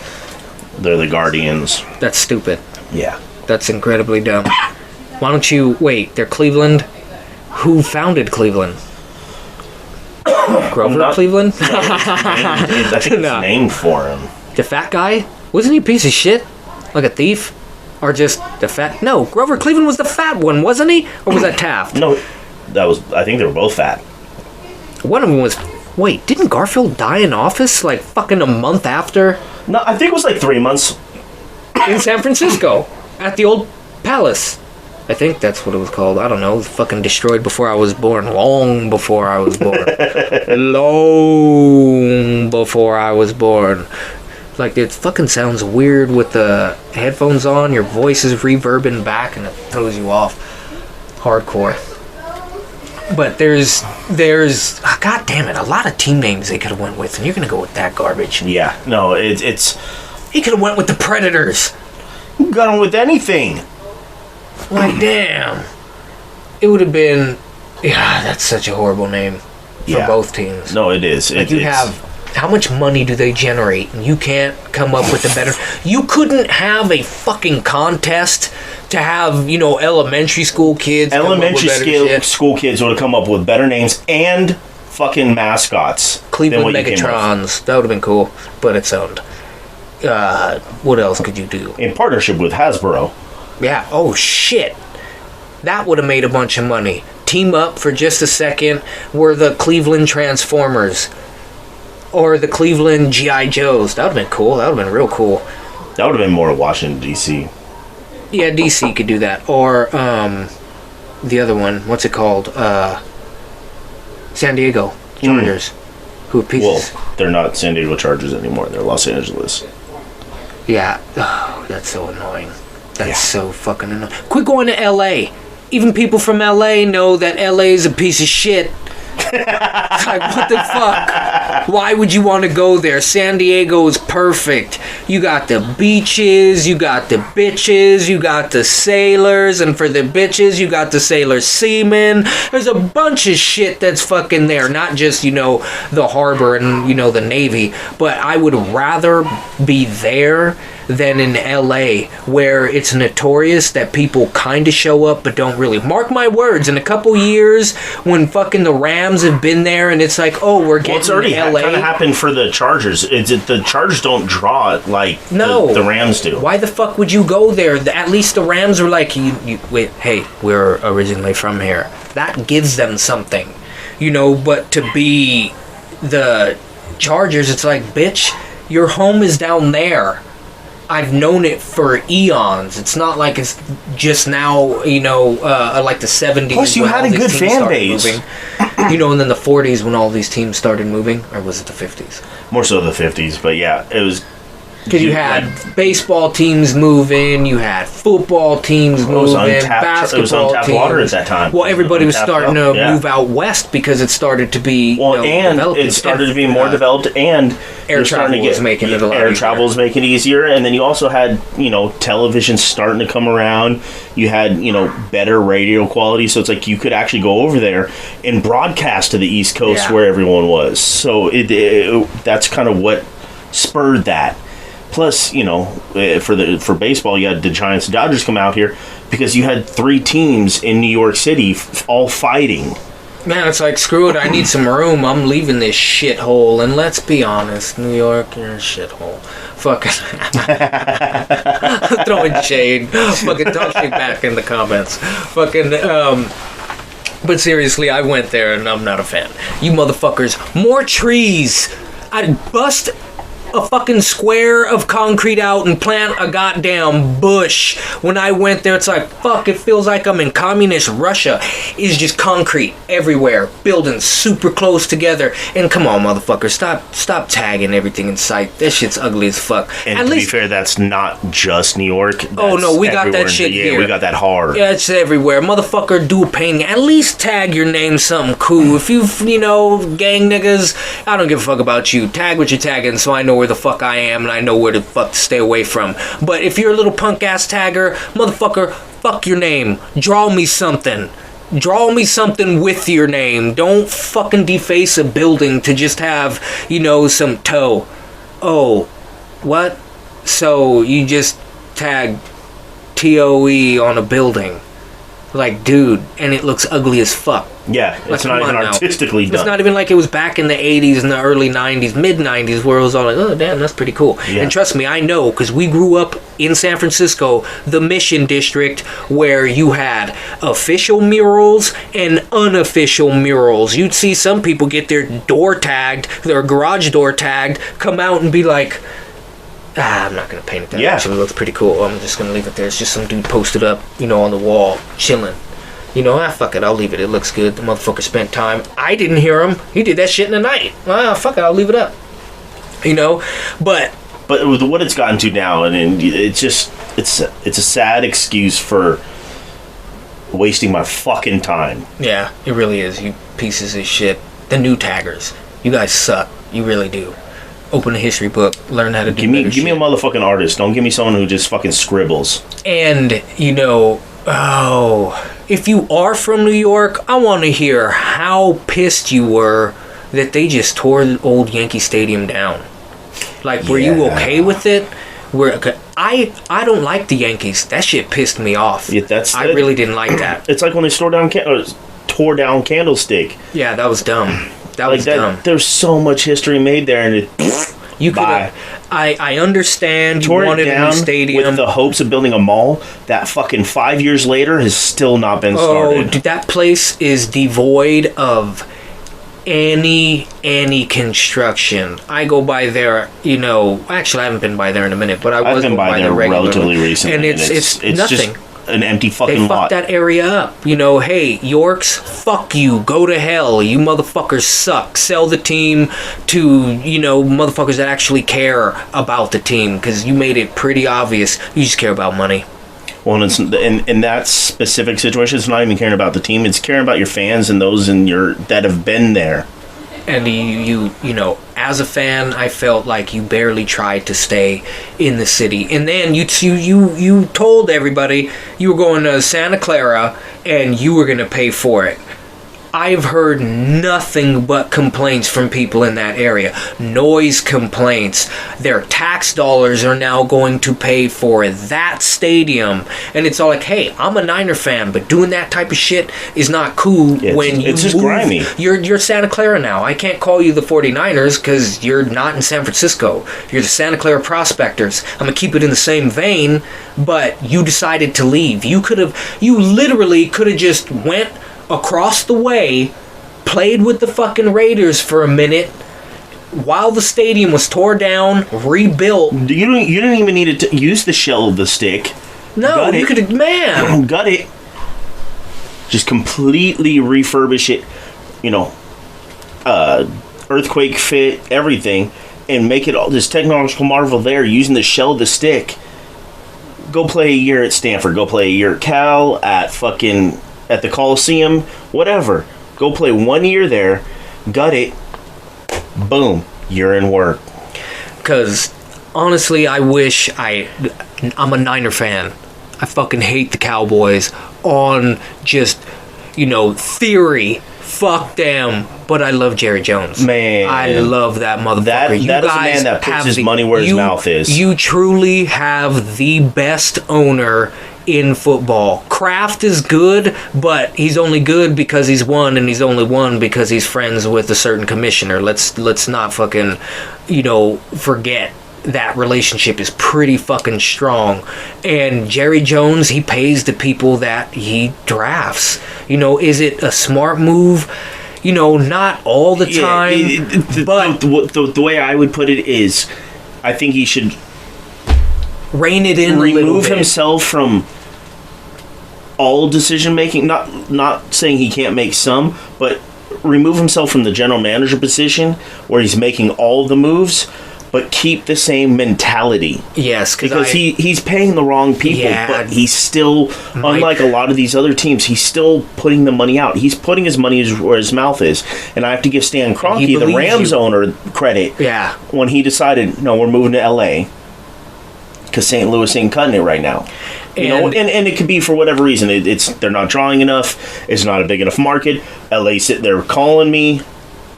They're the Guardians. That's stupid. Yeah. That's incredibly dumb. Why don't you... Wait, they're Cleveland? Who founded Cleveland? Grover Cleveland? No, I think it's named for him. The fat guy? Wasn't he a piece of shit? Like a thief? Or just the fat... No, Grover Cleveland was the fat one, wasn't he? Or was that Taft? No, I think they were both fat. One of them was... Wait, didn't Garfield die in office like fucking a month after? No, I think it was like 3 months. in San Francisco at the old palace. I think that's what it was called. I don't know. It was fucking destroyed before I was born. Long before I was born. Long before I was born. Like, it fucking sounds weird with the headphones on. Your voice is reverbing back and it throws you off. Hardcore. But there's god damn it, a lot of team names they could have went with, and you're gonna go with that garbage. Yeah, no, it's He could have went with the Predators. who got on with anything? Like, damn. It would have been... Yeah, that's such a horrible name for both teams. No, it is. Like, you have... How much money do they generate? And you can't come up with a better... You couldn't have a fucking contest to have, elementary school kids... Elementary school kids would have come up with better names and fucking mascots. Cleveland Megatrons. That would have been cool, but it's owned. What else could you do? In partnership with Hasbro. Yeah, oh shit. That would have made a bunch of money. Team Up for just a second were the Cleveland Transformers. Or the Cleveland G.I. Joes. That would have been cool. That would have been real cool. That would have been more Washington, D.C. Yeah, D.C. could do that. Or, the other one. What's it called? San Diego Chargers. Who are pieces. Well, they're not San Diego Chargers anymore. They're Los Angeles. Yeah. Oh, that's so annoying. That's so fucking annoying. Quit going to L.A. Even people from L.A. know that L.A. is a piece of shit. Like, what the fuck? Why would you want to go there? San Diego is perfect. You got the beaches, you got the bitches, you got the sailors, and for the bitches, you got the sailor seamen. There's a bunch of shit that's fucking there. Not just, the harbor and, the Navy. But I would rather be there than in LA, where it's notorious that people kind of show up but don't really. Mark my words, in a couple years, when fucking the Rams have been there and it's like, oh, we're getting it's already LA. kind of happened for the Chargers. The Chargers don't draw it like the Rams do. Why the fuck would you go there? At least the Rams were like, wait, hey, we're originally from here. That gives them something, but to be the Chargers, it's like, bitch, your home is down there. I've known it for eons. It's not like it's just now, like the 70s. Plus, you had a good fan base. And then the 40s when all these teams started moving. Or was it the 50s? More so the 50s, but yeah, it was... Because you had baseball teams moving, you had football teams moving, basketball it was on tap water at that time. Well, everybody was starting to move out west because it started to be and it started to be more developed, and air travel was making it a lot easier. Air travel was making it easier, and then you also had television starting to come around. You had better radio quality, so it's like you could actually go over there and broadcast to the East Coast where everyone was. So that's kind of what spurred that. Plus, for baseball, you had the Giants and Dodgers come out here because you had 3 teams in New York City all fighting. Man, it's like, screw it, I need some room. I'm leaving this shithole. And let's be honest, New York, you're a shithole. Fucking throwing shade. Fucking talk shit back in the comments. Fucking, but seriously, I went there and I'm not a fan. You motherfuckers, more trees. I'd bust a fucking square of concrete out and plant a goddamn bush. When I went there, it's like, fuck, it feels like I'm in communist Russia. It's just concrete everywhere, buildings super close together. And come on, motherfucker, stop tagging everything in sight. That shit's ugly as fuck. And to be fair, that's not just New York. Oh no, we got that shit here. Yeah, we got that hard. Yeah, it's everywhere. Motherfucker, do a painting. At least tag your name something cool. If you gang niggas, I don't give a fuck about you. Tag what you're tagging so I know where the fuck I am and I know where the fuck to stay away from. But if you're a little punk ass tagger, motherfucker, fuck your name. Draw me something. Draw me something with your name. Don't fucking deface a building to just have, some toe. Oh, what? So you just tag TOE on a building. Like, dude, and it looks ugly as fuck. Yeah, it's not even artistically done. It's not even like it was back in the 80s and the early 90s, mid-90s, where it was all like, oh, damn, that's pretty cool. Yeah. And trust me, I know, because we grew up in San Francisco, the Mission District, where you had official murals and unofficial murals. You'd see some people get their door tagged, their garage door tagged, come out and be like, I'm not gonna paint it. That Yeah. actually looks pretty cool. I'm just gonna leave it there. It's just some dude posted up, on the wall, chilling. Fuck it, I'll leave it. It looks good. The motherfucker spent time. I didn't hear him. He did that shit in the night. Fuck it, I'll leave it up. But with what it's gotten to now, and it's just it's a sad excuse for wasting my fucking time. yeah, it really is. You pieces of shit. The new taggers, you guys suck. You really do. Open a history book. Learn how to do Give me shit. a motherfucking artist. Don't give me someone who just fucking scribbles. And if you are from New York, I want to hear how pissed you were that they just tore the old Yankee Stadium down. Like, were you okay with it? I don't like the Yankees. That shit pissed me off. Yeah, I really didn't like that. It's like when they tore down Candlestick. Yeah, that was dumb. That was dumb. There's so much history made there, and You could. I understand you wanted a new stadium with the hopes of building a mall. That fucking 5 years later has still not been started. Dude, that place is devoid of any construction. I go by there, actually I haven't been by there in a minute, but I've been by there relatively recently, and it's nothing. Just an empty fucking they lot. Fucked that area up. Hey, Yorks, fuck you. Go to hell. You motherfuckers suck. Sell the team to, motherfuckers that actually care about the team, because you made it pretty obvious you just care about money. Well, and it's, in that specific situation, it's not even caring about the team. It's caring about your fans and those that have been there. And you as a fan, I felt like you barely tried to stay in the city. And then you told everybody you were going to Santa Clara and you were going to pay for it. I've heard nothing but complaints from people in that area. Noise complaints. Their tax dollars are now going to pay for that stadium. And it's all like, hey, I'm a Niner fan, but doing that type of shit is not cool. It's just grimy. You're Santa Clara now. I can't call you the 49ers because you're not in San Francisco. You're the Santa Clara Prospectors. I'm going to keep it in the same vein, but you decided to leave. You literally could have just went across the way, played with the fucking Raiders for a minute while the stadium was tore down, rebuilt. You didn't even need to use the shell of the stick. No, you could have, gut it. Just completely refurbish it, earthquake fit, everything, and make it all this technological marvel there using the shell of the stick. Go play a year at Stanford. Go play a year at Cal, at the Coliseum, whatever. Go play 1 year there, gut it, boom, you're in work. Because, honestly, I'm a Niner fan. I fucking hate the Cowboys on just, theory. Fuck them. But I love Jerry Jones. Man. I love that motherfucker. That is a man that puts his money where his mouth is. You truly have the best owner in football. Kraft is good, but he's only good because he's won, and he's only won because he's friends with a certain commissioner. Let's not fucking, forget that relationship is pretty fucking strong. And Jerry Jones, he pays the people that he drafts. Is it a smart move? Not all the time. But the way I would put it is, I think he should rein it in, remove himself from all decision making. Not saying he can't make some, but remove himself from the general manager position where he's making all the moves, but keep the same mentality. Yes, because he's paying the wrong people, but he's still, unlike a lot of these other teams, he's still putting the money out. He's putting his money where his mouth is. And I have to give Stan Kroenke, the Rams owner, credit. Yeah. When he decided, no, we're moving to L.A. because St. Louis ain't cutting it right now. And it could be for whatever reason. They're not drawing enough. It's not a big enough market. L.A. sitting there calling me.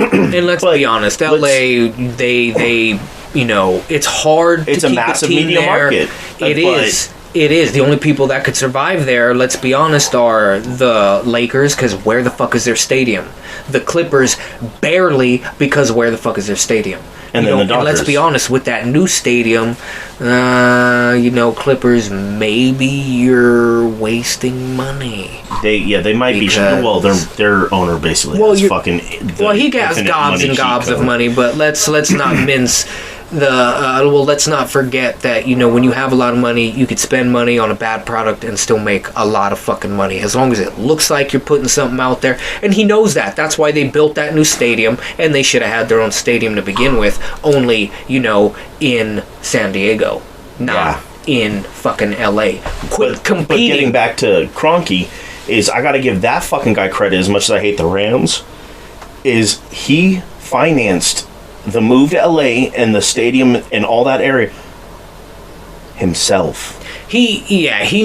And let's be honest, L.A. They it's hard to keep a massive media market. It is. The only people that could survive there, let's be honest, are the Lakers, because where the fuck is their stadium? The Clippers, barely, because where the fuck is their stadium? And then the Dodgers. And let's be honest, with that new stadium, Clippers, maybe you're wasting money. They might be. Well, their owner basically has fucking. He has gobs and gobs of money, but let's not mince let's not forget that, when you have a lot of money, you could spend money on a bad product and still make a lot of fucking money, as long as it looks like you're putting something out there. And he knows that. That's why they built that new stadium, and they should have had their own stadium to begin with, only, in San Diego, not in fucking LA. Quit competing. But getting back to Kroenke, is I got to give that fucking guy credit, as much as I hate the Rams, is he financed the move to LA and the stadium and all that area himself. He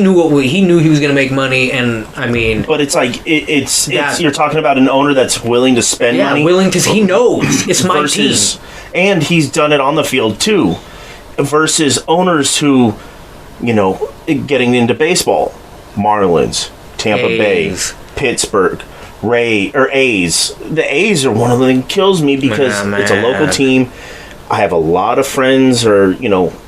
knew he was gonna make money, and I mean, but it's like it's you're talking about an owner that's willing to spend money, willing to. He knows it's my team, and he's done it on the field too. Versus owners who, getting into baseball, Marlins, Tampa Bay, Pittsburgh, A's. The A's are one of them that kills me because it's a local team. I have a lot of friends or,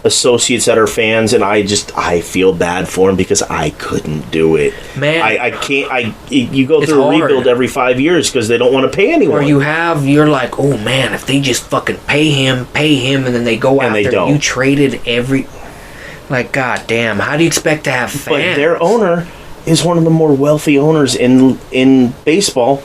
associates that are fans, and I feel bad for them because I couldn't do it. Man. I can't, you go through a rebuild every 5 years because they don't want to pay anyone. Or you're like, oh man, if they just fucking pay him, and then they go out there and you traded like, god damn, how do you expect to have fans? But their owner is one of the more wealthy owners in baseball,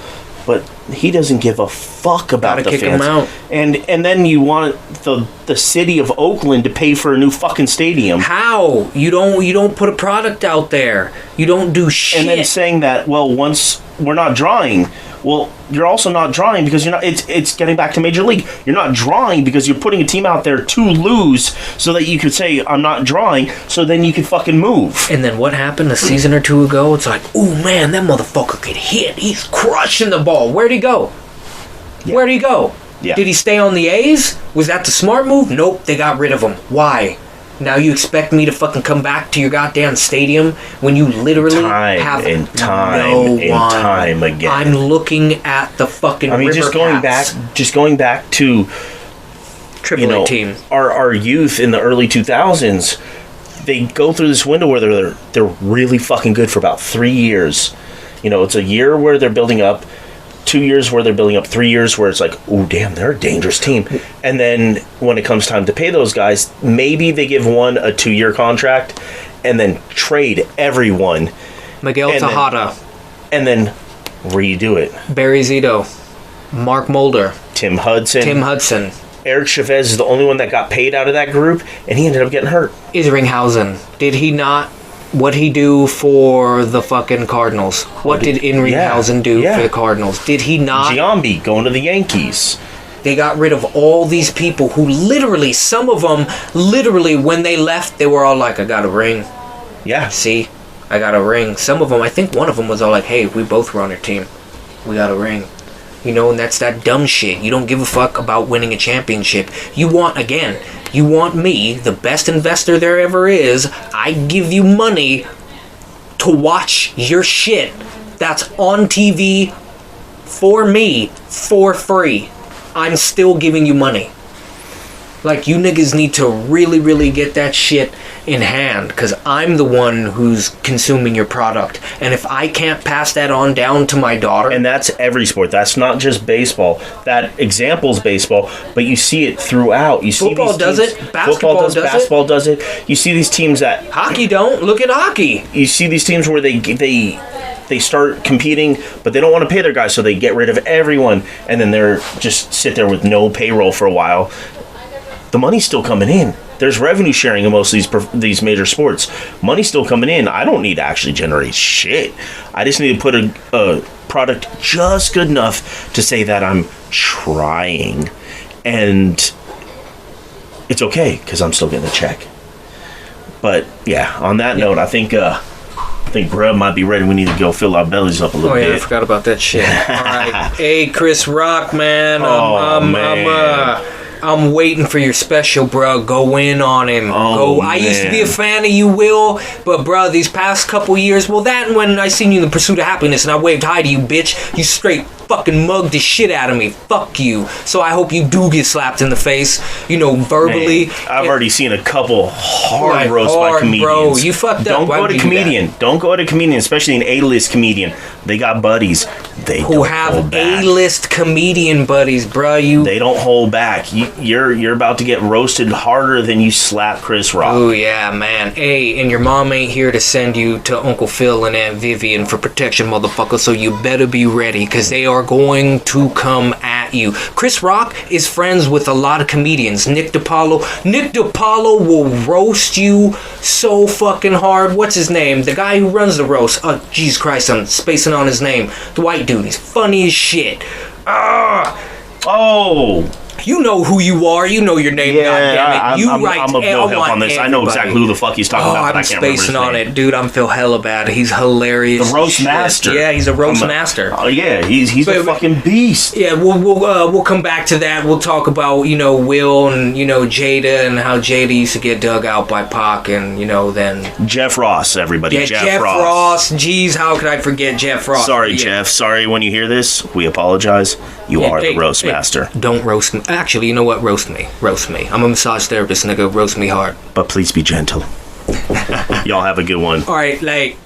but he doesn't give a fuck about the fans. Him out. And then you want the city of Oakland to pay for a new fucking stadium. How? You don't put a product out there. You don't do shit. And then saying that, well, once we're not drawing. Well, you're also not drawing because you're not. It's getting back to Major League. You're not drawing because you're putting a team out there to lose, so that you could say I'm not drawing. So then you can fucking move. And then what happened a season or two ago? It's like, oh man, that motherfucker could hit. He's crushing the ball. Where'd he go? Yeah. Where'd he go? Yeah. Did he stay on the A's? Was that the smart move? Nope, they got rid of him. Why? Now you expect me to fucking come back to your goddamn stadium when you literally have time again. I'm looking at the fucking. Just going back to Triple A team. Our youth in the early 2000s, they go through this window where they're really fucking good for about 3 years. It's a year where they're building up. 2 years where they're building up, 3 years where it's like, oh damn, they're a dangerous team. And then when it comes time to pay those guys, maybe they give one a 2-year contract and then trade everyone. Miguel Tejada. And then redo it. Barry Zito. Mark Mulder. Tim Hudson. Eric Chavez is the only one that got paid out of that group, and he ended up getting hurt. Isringhausen. Did he not... What'd he do for the fucking Cardinals? What did Isringhausen do for the Cardinals? Did he not... Giambi going to the Yankees. They got rid of all these people who literally, some of them, when they left, they were all like, I got a ring. Yeah. See? I got a ring. Some of them, I think one of them was all like, hey, we both were on your team. We got a ring. And that's that dumb shit. You don't give a fuck about winning a championship. You want me, the best investor there ever is. I give you money to watch your shit that's on TV for me for free. I'm still giving you money. Like, you niggas need to really, really get that shit in hand, because I'm the one who's consuming your product. And if I can't pass that on down to my daughter... And that's every sport. That's not just baseball. That example's baseball, but you see it throughout. You see football does it. Basketball does it. You see these teams that... Hockey don't. Look at hockey. You see these teams where they start competing, but they don't want to pay their guys, so they get rid of everyone, and then they're just sit there with no payroll for a while. The money's still coming in. There's revenue sharing in most of these major sports. Money's still coming in. I don't need to actually generate shit. I just need to put a product just good enough to say that I'm trying. And it's okay, because I'm still getting a check. But, yeah, on that note, I think Grub might be ready. We need to go fill our bellies up a little bit. Oh, yeah, I forgot about that shit. All right. Hey, Chris Rock, man. I'm waiting for your special, bro. Go in on him. I used to be a fan of you, Will, but, bro, these past couple years, well, that and when I seen you in The Pursuit of Happiness and I waved hi to you, bitch, you straight fucking mugged the shit out of me. Fuck you. So I hope you do get slapped in the face, verbally. Man, I've already seen a couple hard Like, roasts by comedians. bro, you fucked up. Don't Why go would to you do comedian. Don't go to comedian, especially an A-list comedian. They got buddies. They who don't have hold back. A-list comedian buddies, bro. They don't hold back. You're about to get roasted harder than you slap Chris Rock. Oh yeah, man. Hey, and your mom ain't here to send you to Uncle Phil and Aunt Vivian for protection, motherfucker. So you better be ready, because they are going to come at you. Chris Rock is friends with a lot of comedians. Nick DiPaolo will roast you so fucking hard. What's his name? The guy who runs the roast. Oh, Jesus Christ, I'm spacing on his name. The white dude. He's funny as shit. Oh. You know who you are. You know your name. Yeah, goddammit. You I'm of no help on this. I know exactly who the fuck he's talking about, but I I'm can't remember his spacing on name. it, dude. I'm Phil hella bad. He's hilarious. The roast master. Yeah, he's a roast master. Oh yeah, he's a fucking beast. Yeah, we'll come back to that. We'll talk about Will and Jada and how Jada used to get dug out by Pac and then Jeff Ross, everybody. yeah, Jeff Ross. Jeez, how could I forget Jeff Ross? Sorry, Yeah. Jeff. Sorry when you hear this. We apologize. You are the roast master. Don't roast me. Actually, you know what? Roast me. Roast me. I'm a massage therapist, nigga. Roast me hard. But please be gentle. Y'all have a good one. All right, like.